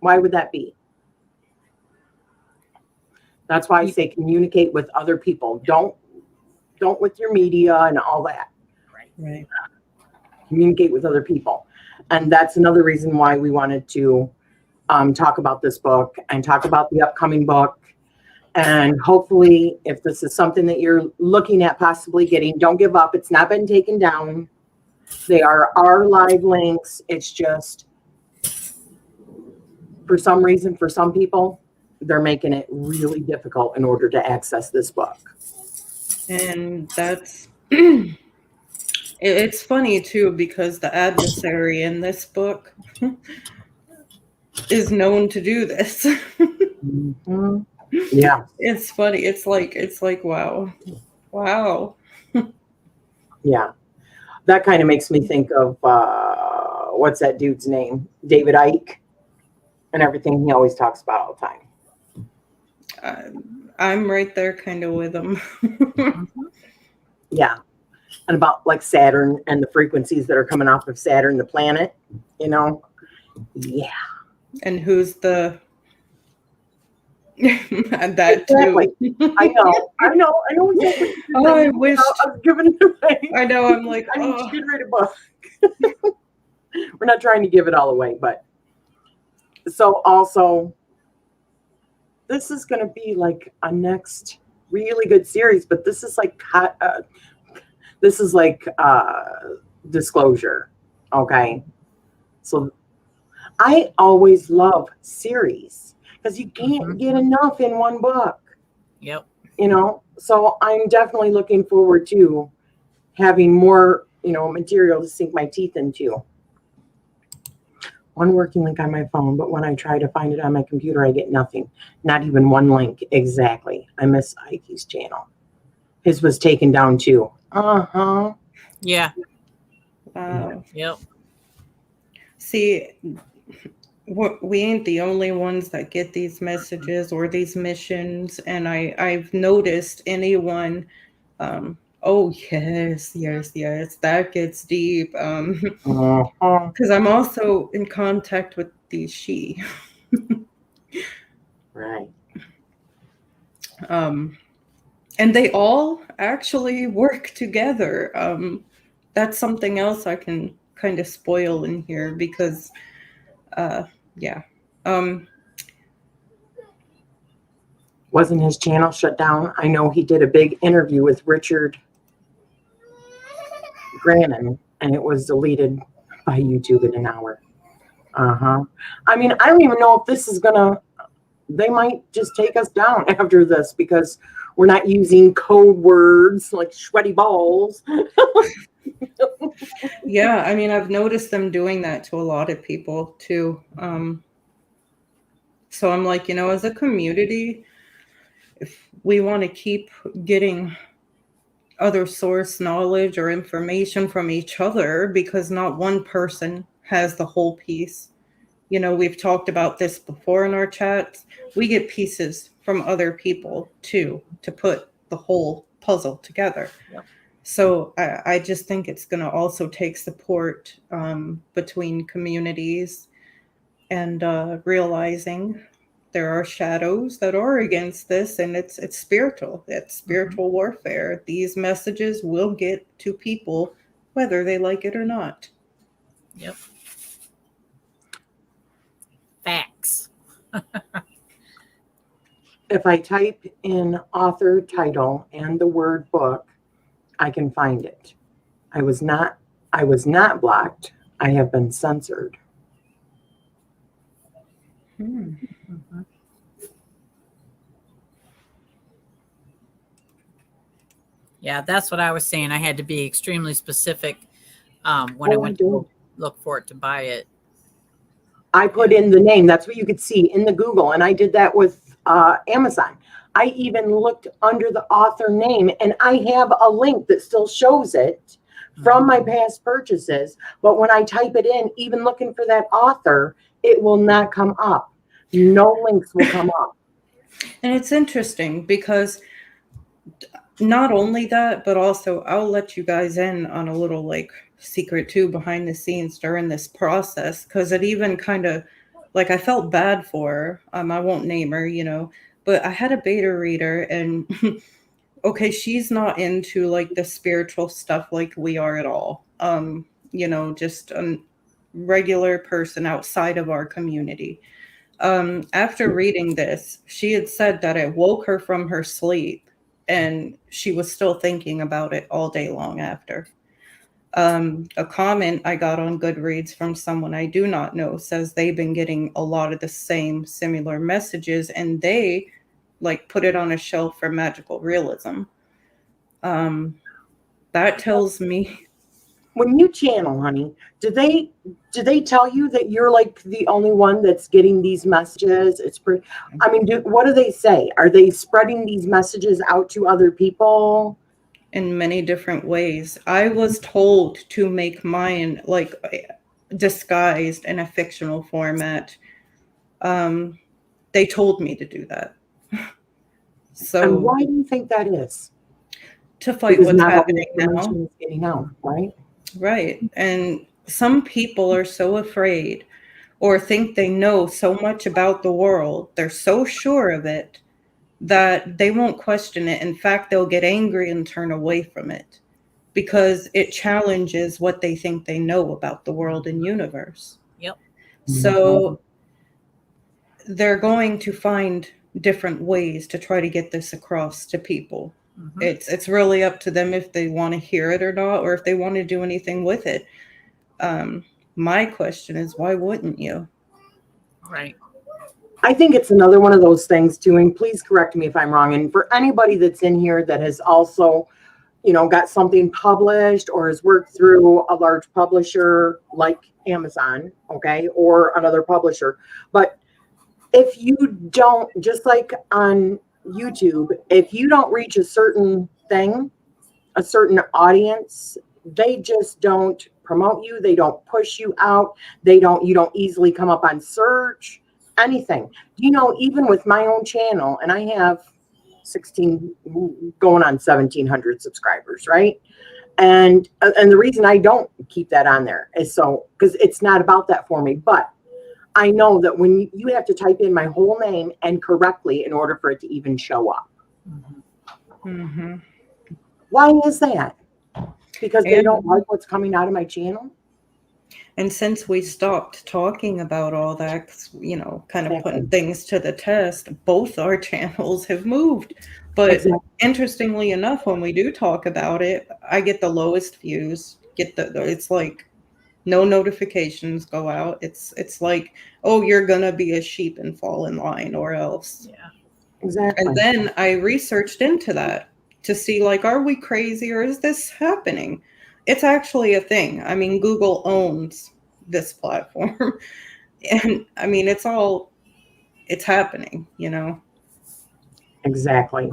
Why would that be? That's why I say communicate with other people. Don't with your media and all that. Right. Communicate with other people. And that's another reason why we wanted to talk about this book and talk about the upcoming book. And hopefully, if this is something that you're looking at possibly getting, don't give up. It's not been taken down. They are our live links. It's just, for some reason, for some people, they're making it really difficult in order to access this book. And that's, it's funny too, because the adversary in this book is known to do this. Mm-hmm. Yeah. It's funny. It's like, wow. Yeah. That kind of makes me think of, what's that dude's name? David Icke and everything he always talks about all the time. I'm right there kind of with him. Yeah. And about like Saturn and the frequencies that are coming off of Saturn, the planet, Yeah. And who's the... and that exactly. too. I know. Exactly. Oh, I wish I was giving it away. I know. I'm like, I need to read a book. We're not trying to give it all away, but so also, this is going to be like a next really good series. But this is like This is like disclosure. Okay. So I always love series because you can't get enough in one book. Yep. You know, so I'm definitely looking forward to having more, you know, material to sink my teeth into. One working link on my phone, but when I try to find it on my computer, I get nothing. Not even one link. Exactly. I miss Ikey's channel. His was taken down too. Uh-huh. Yeah. Wow. Yep. See, we ain't the only ones that get these messages or these missions, and I've noticed anyone. Oh yes, that gets deep. Uh-huh. Because I'm also in contact with these she. Right. And they all actually work together. That's something else I can kind of spoil in here because, yeah. Wasn't his channel shut down? I know he did a big interview with Richard Grannon, and it was deleted by YouTube in an hour. Uh-huh. I mean, I don't even know if this is gonna, they might just take us down after this because we're not using code words like sweaty balls. Yeah, I mean, I've noticed them doing that to a lot of people too. So I'm like, as a community, if we want to keep getting other source knowledge or information from each other, because not one person has the whole piece. We've talked about this before in our chats. We get pieces from other people too to put the whole puzzle together. Yep. So I just think it's going to also take support between communities and realizing there are shadows that are against this, and it's spiritual. It's spiritual warfare. These messages will get to people whether they like it or not. Yep. Facts. If I type in author title and the word book, I can find it. I was not blocked. I have been censored. Yeah, that's what I was saying. I had to be extremely specific when I went to look for it to buy it. I put in the name. That's what you could see in the Google. And I did that with Amazon. I even looked under the author name, and I have a link that still shows it from my past purchases. But when I type it in, even looking for that author, it will not come up. No links will come up. And it's interesting because not only that, but also I'll let you guys in on a little secret too behind the scenes during this process, because it even kind of I felt bad for her. I won't name her, but I had a beta reader, and okay, she's not into the spiritual stuff like we are at all. Just a regular person outside of our community. After reading this, she had said that it woke her from her sleep, and she was still thinking about it all day long after. A comment I got on Goodreads from someone I do not know says they've been getting a lot of the same similar messages, and they put it on a shelf for magical realism. That tells me. When you channel, honey, do they tell you that you're the only one that's getting these messages? It's pretty. I mean, what do they say? Are they spreading these messages out to other people? In many different ways. I was told to make mine disguised in a fictional format. They told me to do that. So, and why do you think that is? To fight because what's not happening all the information now. is getting out, right? Right. And some people are so afraid or think they know so much about the world. They're so sure of it that they won't question it. In fact, they'll get angry and turn away from it because it challenges what they think they know about the world and universe. Yep. So they're going to find different ways to try to get this across to people. Mhm. It's really up to them if they want to hear it or not, or if they want to do anything with it. My question is, why wouldn't you? Right. I think it's another one of those things too, and please correct me if I'm wrong. And for anybody that's in here that has also, got something published or has worked through a large publisher like Amazon, okay, or another publisher. But if you don't, just like on YouTube, if you don't reach a certain thing, a certain audience, they just don't promote you. They don't push you out. You don't easily come up on search, anything. Even with my own channel, and I have 16 going on 1,700 subscribers, right? And the reason I don't keep that on there is because it's not about that for me. But I know that when you have to type in my whole name and correctly in order for it to even show up. Mm-hmm. Why is that? Because they And- don't like what's coming out of my channel? And since we stopped talking about all that, 'cause, kind of putting things to the test, both our channels have moved. But Exactly. interestingly enough, when we do talk about it, I get the lowest views. It's like no notifications go out. It's like, oh, you're gonna be a sheep and fall in line, or else. Yeah. Exactly. And then I researched into that to see, like, are we crazy or is this happening? It's actually a thing. I mean, Google owns this platform. And I mean, it's happening, Exactly.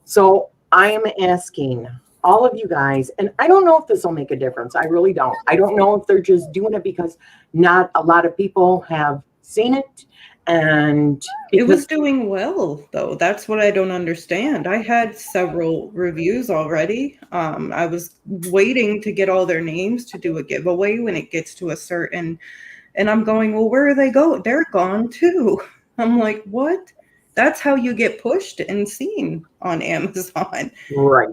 So I am asking all of you guys, and I don't know if this will make a difference. I really don't. I don't know if they're just doing it because not a lot of people have seen it. And It was doing well, though. That's what I don't understand. I had several reviews already. I was waiting to get all their names to do a giveaway when it gets to a certain, and I'm going, well, where are they going? They're gone too. I'm like, what? That's how you get pushed and seen on Amazon. right.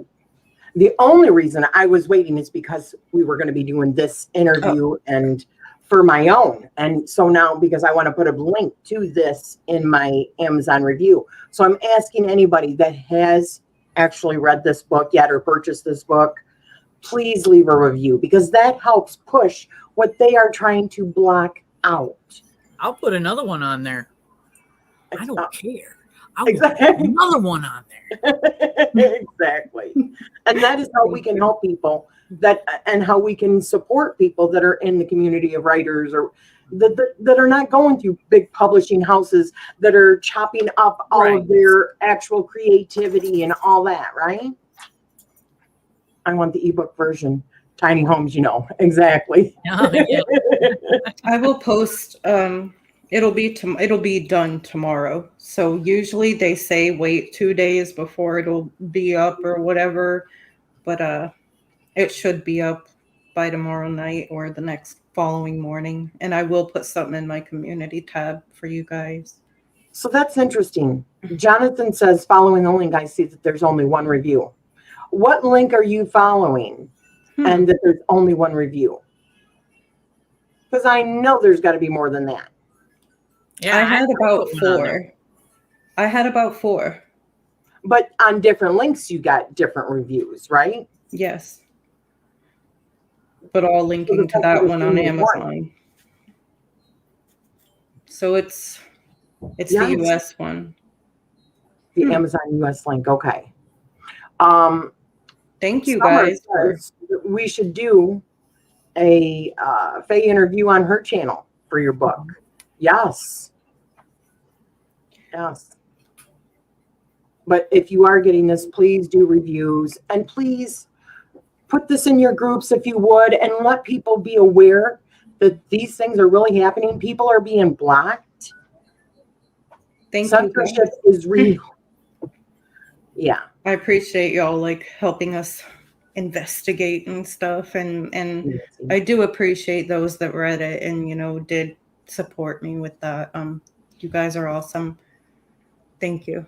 The only reason I was waiting is because we were going to be doing this interview and for my own. And so now, because I want to put a link to this in my Amazon review. So I'm asking anybody that has actually read this book yet or purchased this book, please leave a review because that helps push what they are trying to block out. I'll put another one on there. I don't care. I will Exactly. put another one on there. Exactly. And that is how we can help people and how we can support people that are in the community of writers or that are not going through big publishing houses that are chopping up all of their actual creativity and all that, right? I want the ebook version. Tiny homes, exactly. Oh, yeah. I will post. It'll be done tomorrow. So usually they say wait 2 days before it'll be up or whatever, but it should be up by tomorrow night or the next following morning. And I will put something in my community tab for you guys. So that's interesting. Jonathan says, following the link, I see that there's only one review. What link are you following? And that there's only one review? Because I know there's got to be more than that. Yeah, I had about 4. I had about 4. But on different links, you got different reviews, right? Yes. But all linking to that one on Amazon. So it's the US one. The Amazon US link. Okay. Thank you Summer guys. says we should do a Faye interview on her channel for your book. Yes. Yes. But if you are getting this, please do reviews and please put this in your groups if you would and let people be aware that these things are really happening. People are being blocked. Censorship is real. Yeah. I appreciate y'all helping us investigate and stuff. And I do appreciate those that read it and, did support me with that. You guys are awesome. Thank you.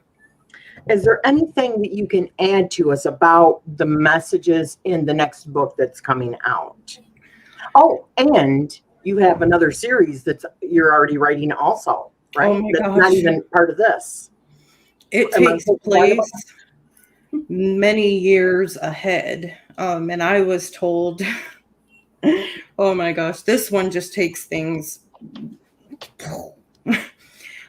Is there anything that you can add to us about the messages in the next book that's coming out? Oh, and you have another series you're already writing also, right? Oh my that's gosh. not even part of this. It takes place. many years ahead. And I was told, oh my gosh, this one just takes things.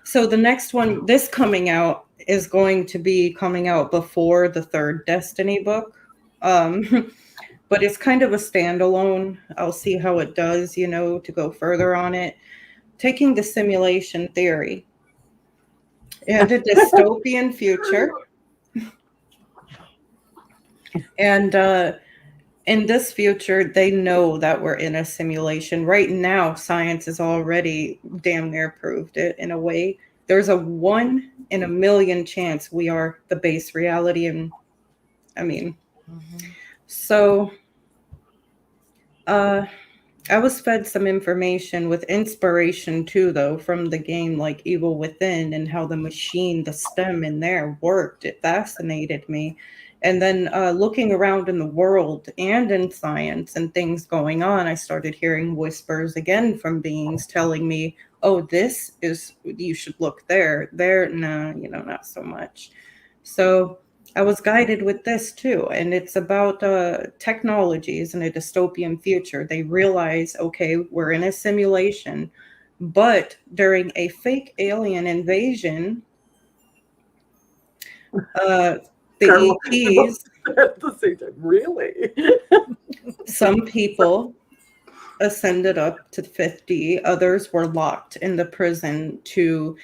So the next one, this coming out, is going to be coming out before the third Destiny book. But it's kind of a standalone. I'll see how it does, to go further on it. Taking the simulation theory and a dystopian future. And in this future, they know that we're in a simulation. Right now, science has already damn near proved it in a way. There's a 1 in a million chance we are the base reality. And so I was fed some information with inspiration too, though, from the game like Evil Within and how the machine, the stem in there worked. It fascinated me. And then looking around in the world and in science and things going on, I started hearing whispers again from beings telling me, oh, this is, you should look there. There, no, not so much. So I was guided with this too. And it's about technologies in a dystopian future. They realize, okay, we're in a simulation, but during a fake alien invasion, the ETs, at the same time, really? some people ascended up to 50, others were locked in the prison to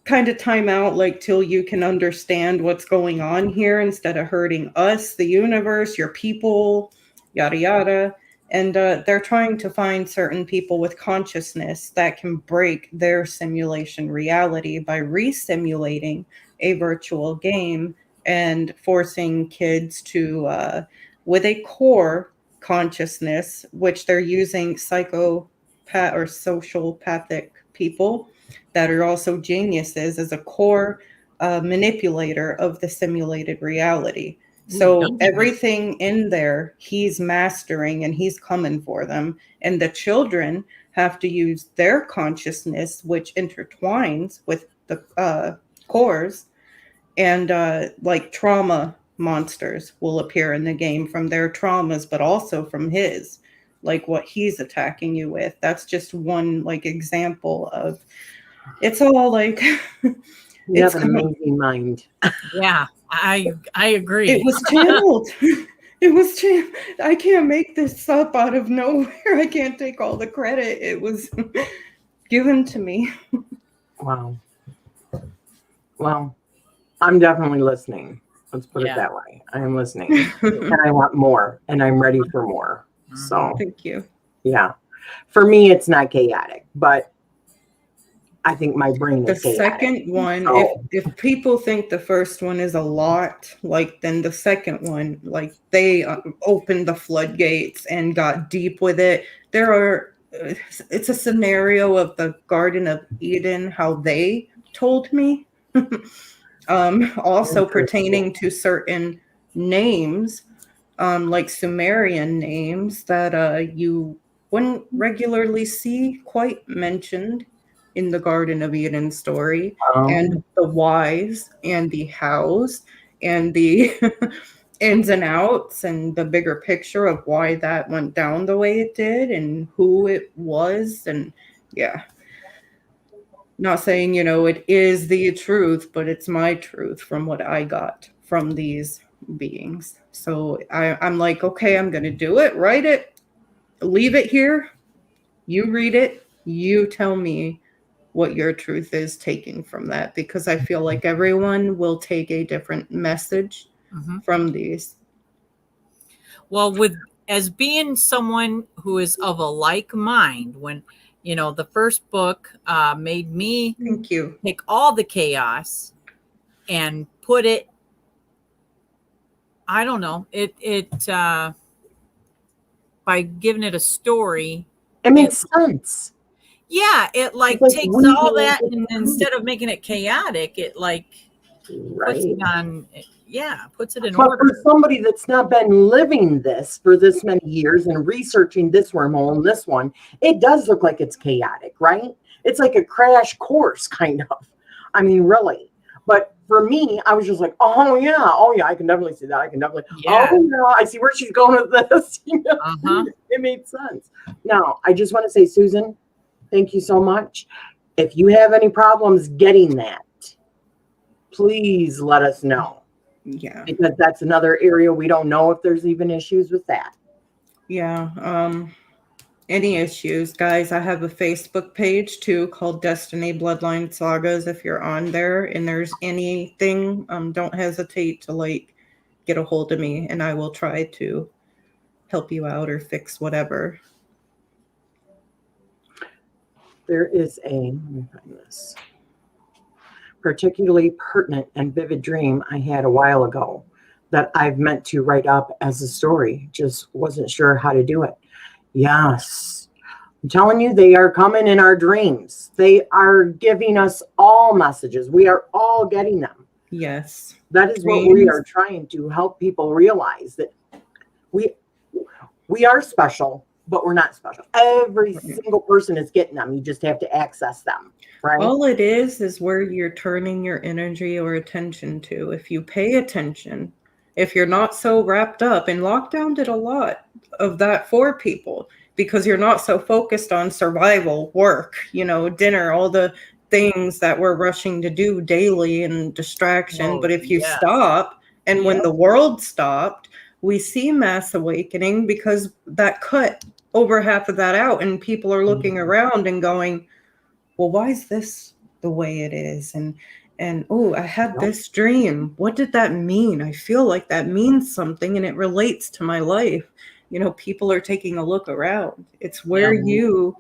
kind of time out, like till you can understand what's going on here instead of hurting us, the universe, your people, yada yada. And they're trying to find certain people with consciousness that can break their simulation reality by re-simulating a virtual game and forcing kids to, with a core consciousness, which they're using psychopath or sociopathic people that are also geniuses as a core manipulator of the simulated reality. So everything in there, he's mastering and he's coming for them. And the children have to use their consciousness, which intertwines with the cores. And like trauma monsters will appear in the game from their traumas, but also from his, like what he's attacking you with. That's just one like example of, it's all like, You have an amazing mind. Yeah, I agree. it was channeled. It was channeled. I can't make this up out of nowhere. I can't take all the credit. It was given to me. Wow. Well, I'm definitely listening. Let's put it that way. I am listening. And I want more. And I'm ready for more. So Thank you. yeah. For me, it's not chaotic, but I think my brain The is chaotic. second one, So, if people think the first one is a lot, like then the second one, like they opened the floodgates and got deep with it. There are, it's a scenario of the Garden of Eden, how they told me. Also pertaining to certain names, like Sumerian names that you wouldn't regularly see quite mentioned in the Garden of Eden story, and the whys and the hows and the ins and outs and the bigger picture of why that went down the way it did and who it was. And yeah, not saying, it is the truth, but it's my truth from what I got from these beings. So I'm like, okay, I'm going to do it, write it, leave it here. You read it. You tell me what your truth is taking from that, because I feel like everyone will take a different message from these. Well, as being someone who is of a like mind, when the first book made me Thank you. take all the chaos and put it, I don't know, it by giving it a story, it makes sense. Yeah, it like It's like takes reading all that, it. and instead of making it chaotic, it like puts it on, puts it in But order. for somebody that's not been living this for this many years and researching this wormhole and this one, it does look like it's chaotic, right? It's like a crash course, kind of. I mean, really. But for me, I was just like, oh yeah, I can definitely see that. I can definitely, Yeah. oh yeah, I see where she's going with this. Uh-huh. It made sense. Now, I just want to say, Susan, thank you so much. If you have any problems getting that, please let us know. Yeah. Because that's another area we don't know if there's even issues with that. Yeah. Any issues, guys? I have a Facebook page too called Destiny Bloodline Sagas. If you're on there and there's anything, don't hesitate to get a hold of me, and I will try to help you out or fix whatever. There is let me find this, particularly pertinent and vivid dream I had a while ago that I've meant to write up as a story. Just wasn't sure how to do it. Yes. I'm telling you, they are coming in our dreams. They are giving us all messages. We are all getting them. Yes. That is what we are trying to help people realize, that we are special, but we're not special. Every single person is getting them. You just have to access them, right? All it is where you're turning your energy or attention to. If you pay attention, if you're not so wrapped up, and lockdown did a lot of that for people, because you're not so focused on survival, work, dinner, all the things that we're rushing to do daily and distraction. Oh, but if you yes. stop, and when the world stopped, we see mass awakening, because that cut over half of that out, and people are looking around and going, well, why is this the way it is? And oh, I had this dream. What did that mean? I feel like that means something, and it relates to my life. People are taking a look around. It's where you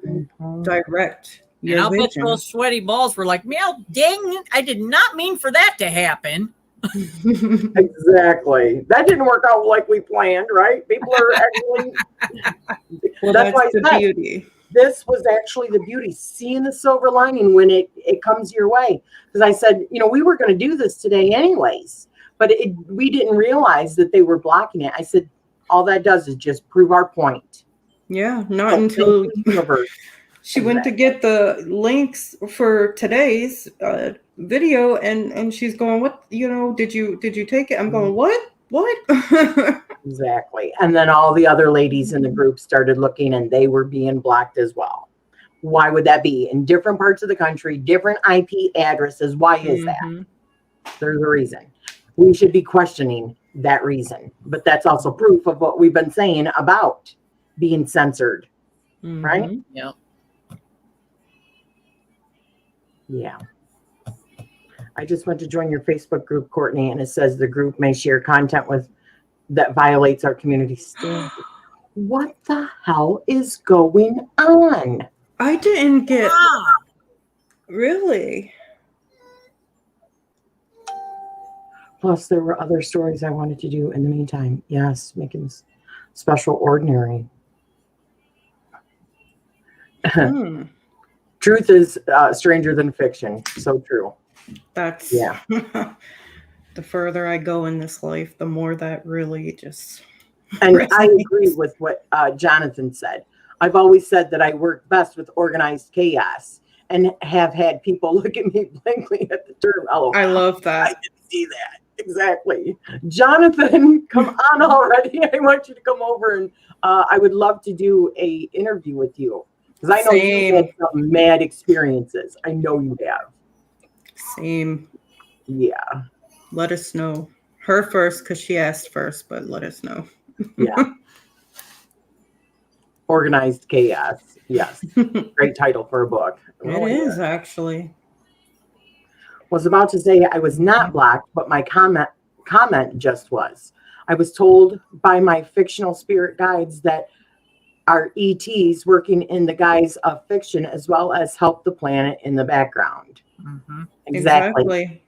direct your And I'll bet vision. those sweaty balls were like, "Meow, dang, I did not mean for that to happen." Exactly. That didn't work out like we planned, right? People are actually. Well, that's why the beauty. This was actually the beauty, seeing the silver lining when it comes your way. Because I said, we were going to do this today anyways, but we didn't realize that they were blocking it. I said, all that does is just prove our point. Yeah, not until universe. She went to get the links for today's video, and she's going, what, did you take it? I'm going, what? Exactly. And then all the other ladies in the group started looking, and they were being blocked as well. Why would that be? In different parts of the country, different IP addresses. Why is that? There's a reason. We should be questioning that reason. But that's also proof of what we've been saying about being censored. Right? Yep. Yeah. I just went to join your Facebook group, Cortney, and it says the group may share content that violates our community standards. What the hell is going on? I didn't get really. Plus, there were other stories I wanted to do in the meantime. Yes, making this special ordinary. Truth is stranger than fiction. So true. That's yeah. The further I go in this life, the more that really just. And I agree with what Jonathan said. I've always said that I work best with organized chaos, and have had people look at me blankly at the term. Oh, I love that. I can see that. Exactly. Jonathan, come on already. I want you to come over, and I would love to do a interview with you, because I know you had some mad experiences. I know you have. Same. Yeah. Let us know. Her first, because she asked first, but let us know. Yeah. Organized chaos. Yes. Great title for a book. It is, actually. Was about to say I was not blocked, but my comment just was. I was told by my fictional spirit guides that are ETs working in the guise of fiction, as well as help the planet in the background. Exactly.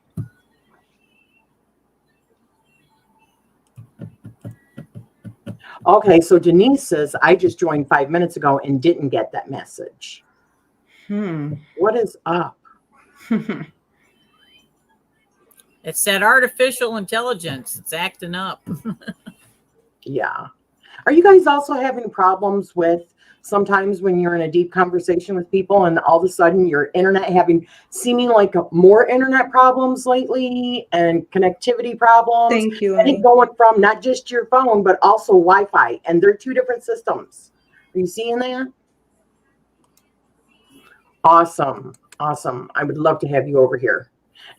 Okay, so Denise says, I just joined 5 minutes ago and didn't get that message. What is up? It's that artificial intelligence. It's acting up. Yeah. Are you guys also having problems with sometimes when you're in a deep conversation with people and all of a sudden your internet having seeming like more internet problems lately and connectivity problems? Thank you, And it Annie. going from not just your phone, but also Wi-Fi. And they're two different systems. Are you seeing that? Awesome. Awesome. I would love to have you over here.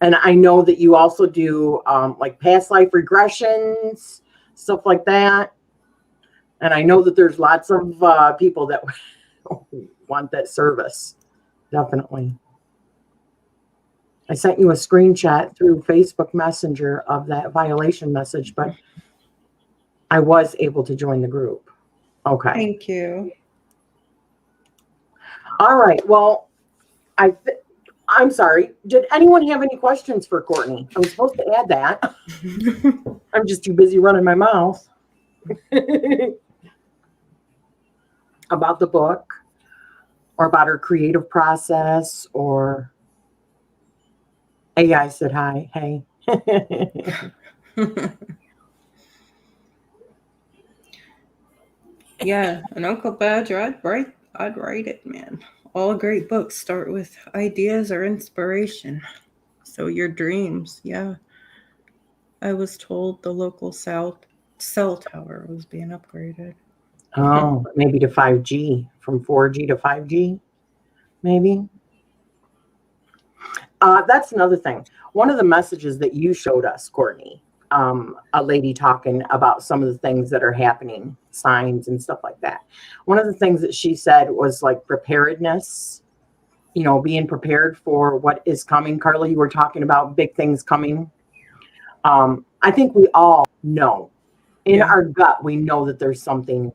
And I know that you also do like past life regressions, stuff like that. And I know that there's lots of people that want that service. Definitely. I sent you a screenshot through Facebook Messenger of that violation message, but I was able to join the group. Okay. Thank you. All right. Well, I'm sorry. Did anyone have any questions for Cortney? I was supposed to add that. I'm just too busy running my mouth. About the book or about her creative process or AI said hi. Hey. Yeah, and Uncle Badger, I'd write it, man. All great books start with ideas or inspiration. So your dreams, yeah. I was told the local cell tower was being upgraded. Oh, maybe to 5G, from 4G to 5G, maybe. That's another thing. One of the messages that you showed us, Cortney, a lady talking about some of the things that are happening, signs and stuff like that. One of the things that she said was like preparedness, you know, being prepared for what is coming. Carla, you were talking about big things coming. I think we all know in our gut, we know that there's something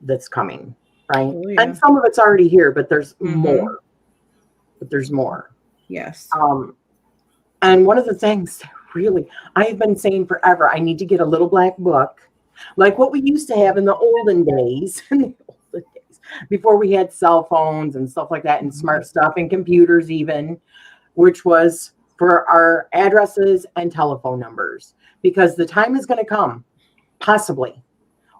that's coming, right? Oh, yeah. And some of it's already here, but there's more. But there's more. Yes. And one of the things that really I've been saying forever, I need to get a little black book, like what we used to have in the olden days, before we had cell phones and stuff like that, and smart stuff and computers even, which was for our addresses and telephone numbers, because the time is going to come, possibly,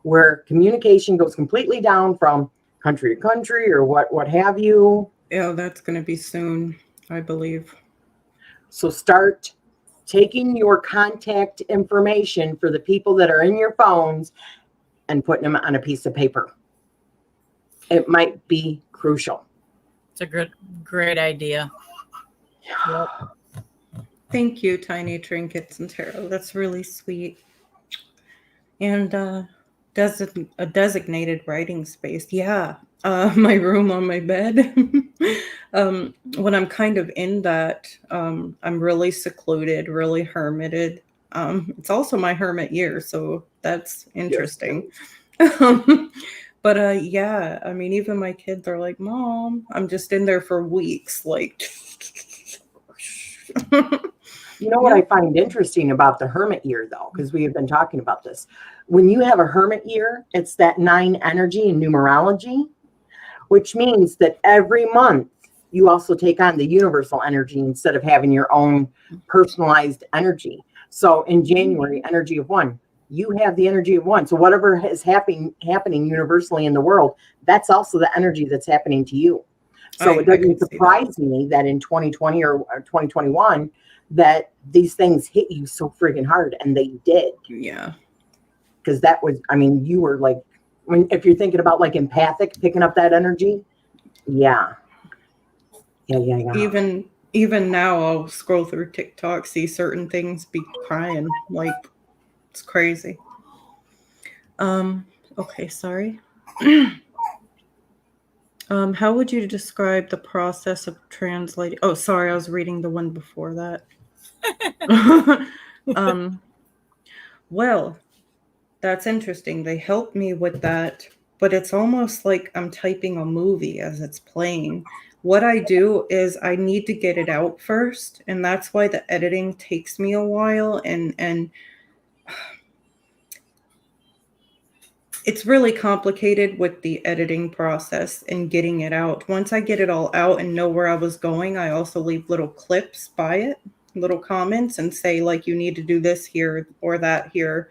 where communication goes completely down from country to country or what have you. Yeah, that's going to be soon, I believe. So start taking your contact information for the people that are in your phones and putting them on a piece of paper. It might be crucial. It's a great idea. Yep. Thank you, Tiny Trinkets and Tarot. That's really sweet. And a designated writing space. Yeah. My room on my bed. When I'm kind of in that, I'm really secluded, really hermited. It's also my hermit year, so that's interesting. But yeah, I mean, even my kids are like, Mom, I'm just in there for weeks, like. You know what I find interesting about the hermit year, though, because we have been talking about this. When you have a hermit year, it's that 9 energy in numerology, which means that every month you also take on the universal energy instead of having your own personalized energy. So in January, energy of 1, you have the energy of 1. So whatever is happening universally in the world, that's also the energy that's happening to you. So it doesn't surprise me that in 2020 or 2021 that these things hit you so friggin' hard, and they did. Yeah. Because that was, I mean, you were like, if you're thinking about like empathic, picking up that energy, yeah. Even now, I'll scroll through TikTok, see certain things, be crying, like it's crazy. Okay, sorry. How would you describe the process of translating? Oh, sorry, I was reading the one before that. Well, that's interesting. They helped me with that, but it's almost like I'm typing a movie as it's playing. What I do is I need to get it out first, and that's why the editing takes me a while, and it's really complicated with the editing process and getting it out. Once I get it all out and know where I was going, I also leave little clips by it, little comments, and say, like, you need to do this here or that here.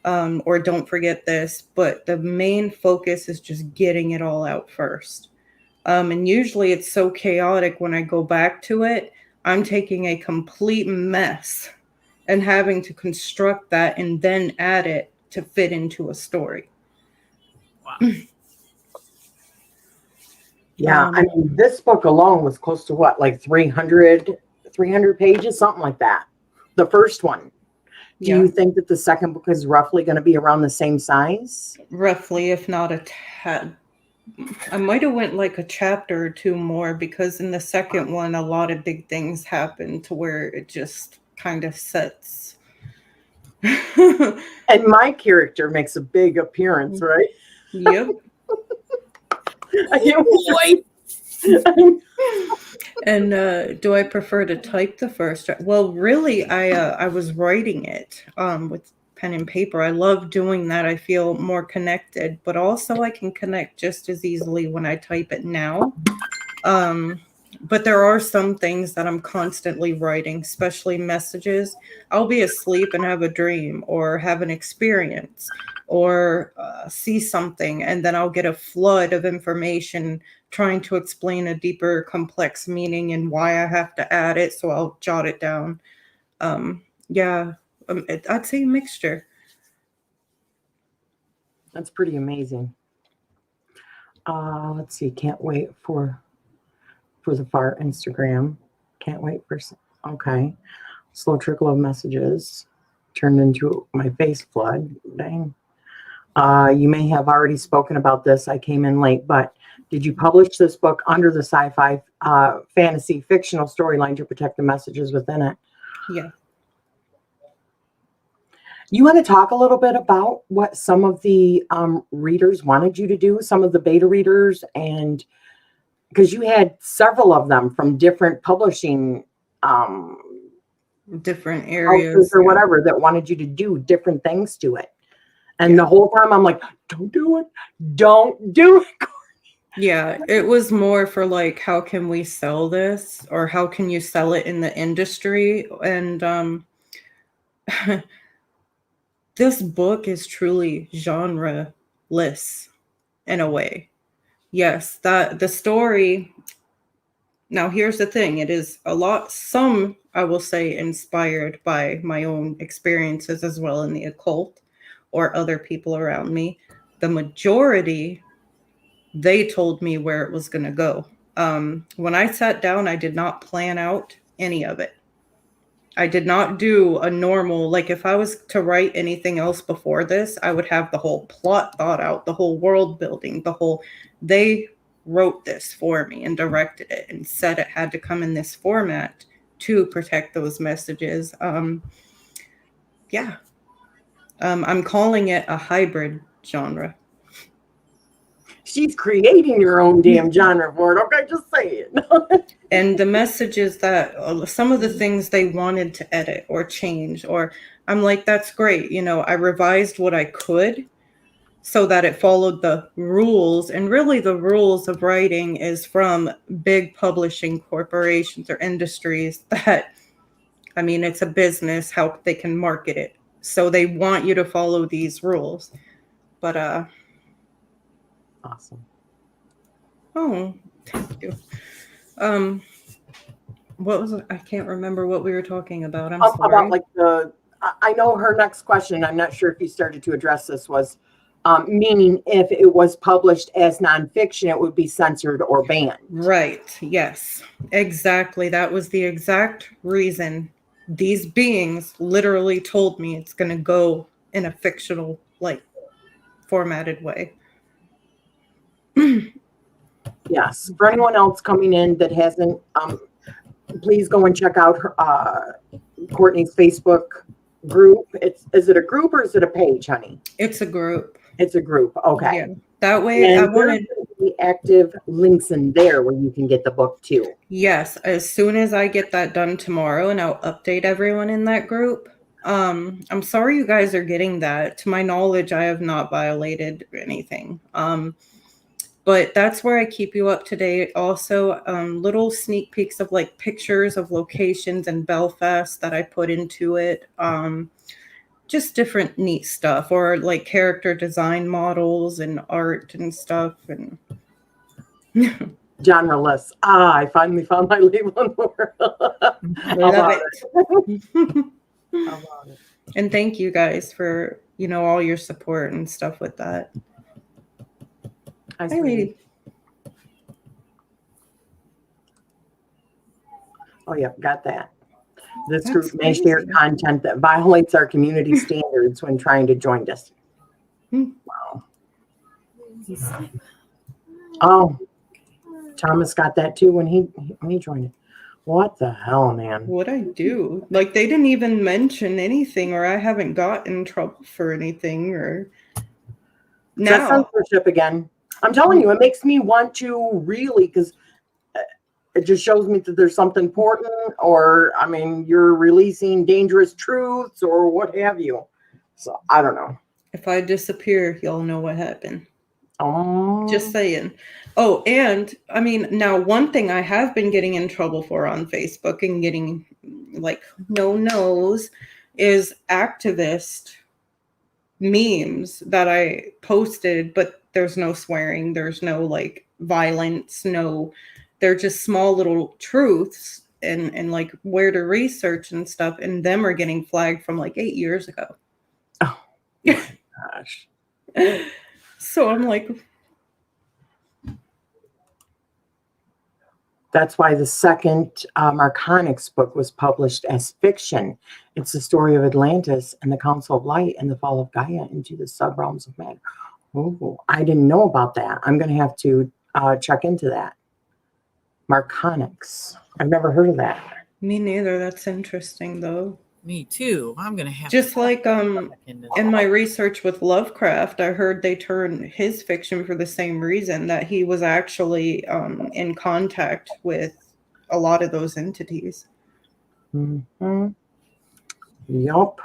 or don't forget this, but the main focus is just getting it all out first. And usually it's so chaotic when I go back to it, I'm taking a complete mess and having to construct that and then add it to fit into a story. Wow. Yeah, I mean, this book alone was close to what, like 300 pages, something like that. The first one. Do you think that the second book is roughly going to be around the same size? Roughly, if not a tad. I might have went like a chapter or two more, because in the second one, a lot of big things happen to where it just kind of sets. And my character makes a big appearance, right? Yep. I can't wait. And do I prefer to type the first? Well, really, I was writing it with pen and paper. I love doing that. I feel more connected, but also I can connect just as easily when I type it now. But there are some things that I'm constantly writing, especially messages. I'll be asleep and have a dream or have an experience or see something, and then I'll get a flood of information trying to explain a deeper, complex meaning and why I have to add it. So I'll jot it down. I'd say a mixture. That's pretty amazing. Let's see. Can't wait for the far Instagram. Can't wait for. Okay. Slow trickle of messages turned into my face flood. Dang. You may have already spoken about this. I came in late, but did you publish this book under the sci-fi fantasy fictional storyline to protect the messages within it? Yeah. You want to talk a little bit about what some of the readers wanted you to do, some of the beta readers, and because you had several of them from different publishing different areas or whatever that wanted you to do different things to it. And the whole time I'm like, don't do it. Don't do it. Yeah, it was more for like, how can we sell this, or how can you sell it in the industry? And this book is truly genre-less in a way. Yes, that the story. Now, here's the thing. It is some, I will say, inspired by my own experiences as well in the occult or other people around me. The majority, they told me where it was going to go. When I sat down, I did not plan out any of it. I did not do a normal, like if I was to write anything else before this, I would have the whole plot thought out, the whole world building, they wrote this for me and directed it and said it had to come in this format to protect those messages. I'm calling it a hybrid genre. She's creating your own damn genre for it. Okay, just say it. And the messages that some of the things they wanted to edit or change, or I'm like, that's great. I revised what I could so that it followed the rules. And really the rules of writing is from big publishing corporations or industries that, it's a business, how they can market it. So they want you to follow these rules. But awesome. Oh, thank you. What was it? I can't remember what we were talking about. I'm sorry. About like I know her next question, I'm not sure if you started to address this, was meaning if it was published as nonfiction, it would be censored or banned. Right. Yes, exactly. That was the exact reason. These beings literally told me it's going to go in a fictional, formatted way. Yes. For anyone else coming in that hasn't, please go and check out her, Cortney's Facebook group. Is it a group or is it a page, honey? It's a group. It's a group. Okay. Yeah. That way, and I wanted the active links in there where you can get the book too. Yes, as soon as I get that done tomorrow, and I'll update everyone in that group. I'm sorry you guys are getting that. To my knowledge, I have not violated anything. But that's where I keep you up to date. Also, little sneak peeks of pictures of locations in Belfast that I put into it. just different neat stuff, or like character design models and art and stuff. And Genreless. I finally found my label in the world. How love about it. How about it? And thank you guys for, all your support and stuff with that. Hi, I sweetie. really, Oh, yeah, got that. This That's group may share crazy. content that violates our community standards when trying to join Destiny. Hmm. Wow. Oh, Thomas got that too when he joined it. What the hell, man? What I do? Like, they didn't even mention anything, or I haven't got in trouble for anything, or That's now. censorship again. I'm telling you, it makes me want to really, because it just shows me that there's something important, or I mean, you're releasing dangerous truths or what have you. So I don't know. If I disappear, y'all know what happened. Oh, Just saying. Oh, and I mean, now one thing I have been getting in trouble for on Facebook and getting like no-nos is activist memes that I posted, but there's no swearing, there's no like violence, they're just small little truths and like where to research and stuff, and them are getting flagged from like 8 years ago. oh my gosh. So I'm like, That's why the second Marconics book was published as fiction. It's the story of Atlantis and the Council of Light and the fall of Gaia into the subrealms of matter. Oh, I didn't know about that. I'm going to have to check into that. Marconics. I've never heard of that. me neither. That's interesting though. Me too. I'm gonna have Just to like look into in that. my research with Lovecraft, I heard they turned his fiction for the same reason, that he was actually in contact with a lot of those entities. Mm-hmm. Yup.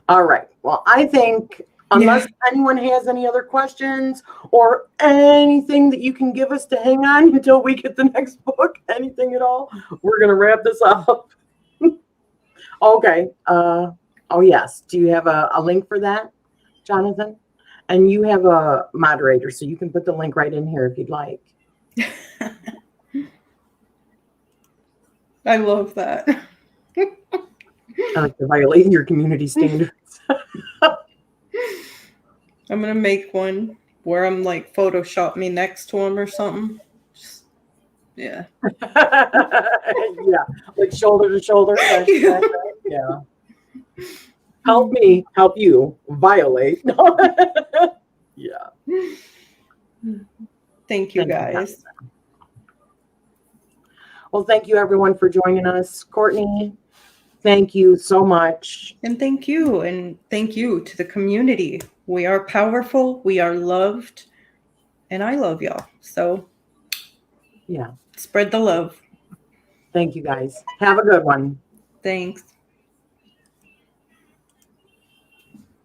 All right. Well, I think unless anyone has any other questions or anything that you can give us to hang on until we get the next book, anything at all, we're going to wrap this up. Okay. Oh, yes. Do you have a link for that, Jonathan? And you have a moderator, so you can put the link right in here if you'd like. I love that. I like to violate your community standards. I'm gonna make one where I'm like Photoshop me next to him or something. Just, yeah. Yeah, like shoulder to shoulder. Yeah. Help me, help you violate. Yeah. Thank you, guys. Well, thank you everyone for joining us. Cortney, thank you so much. And thank you. And thank you to the community. We are powerful. We are loved. And I love y'all. So Yeah. spread the love. Thank you guys. Have a good one. Thanks.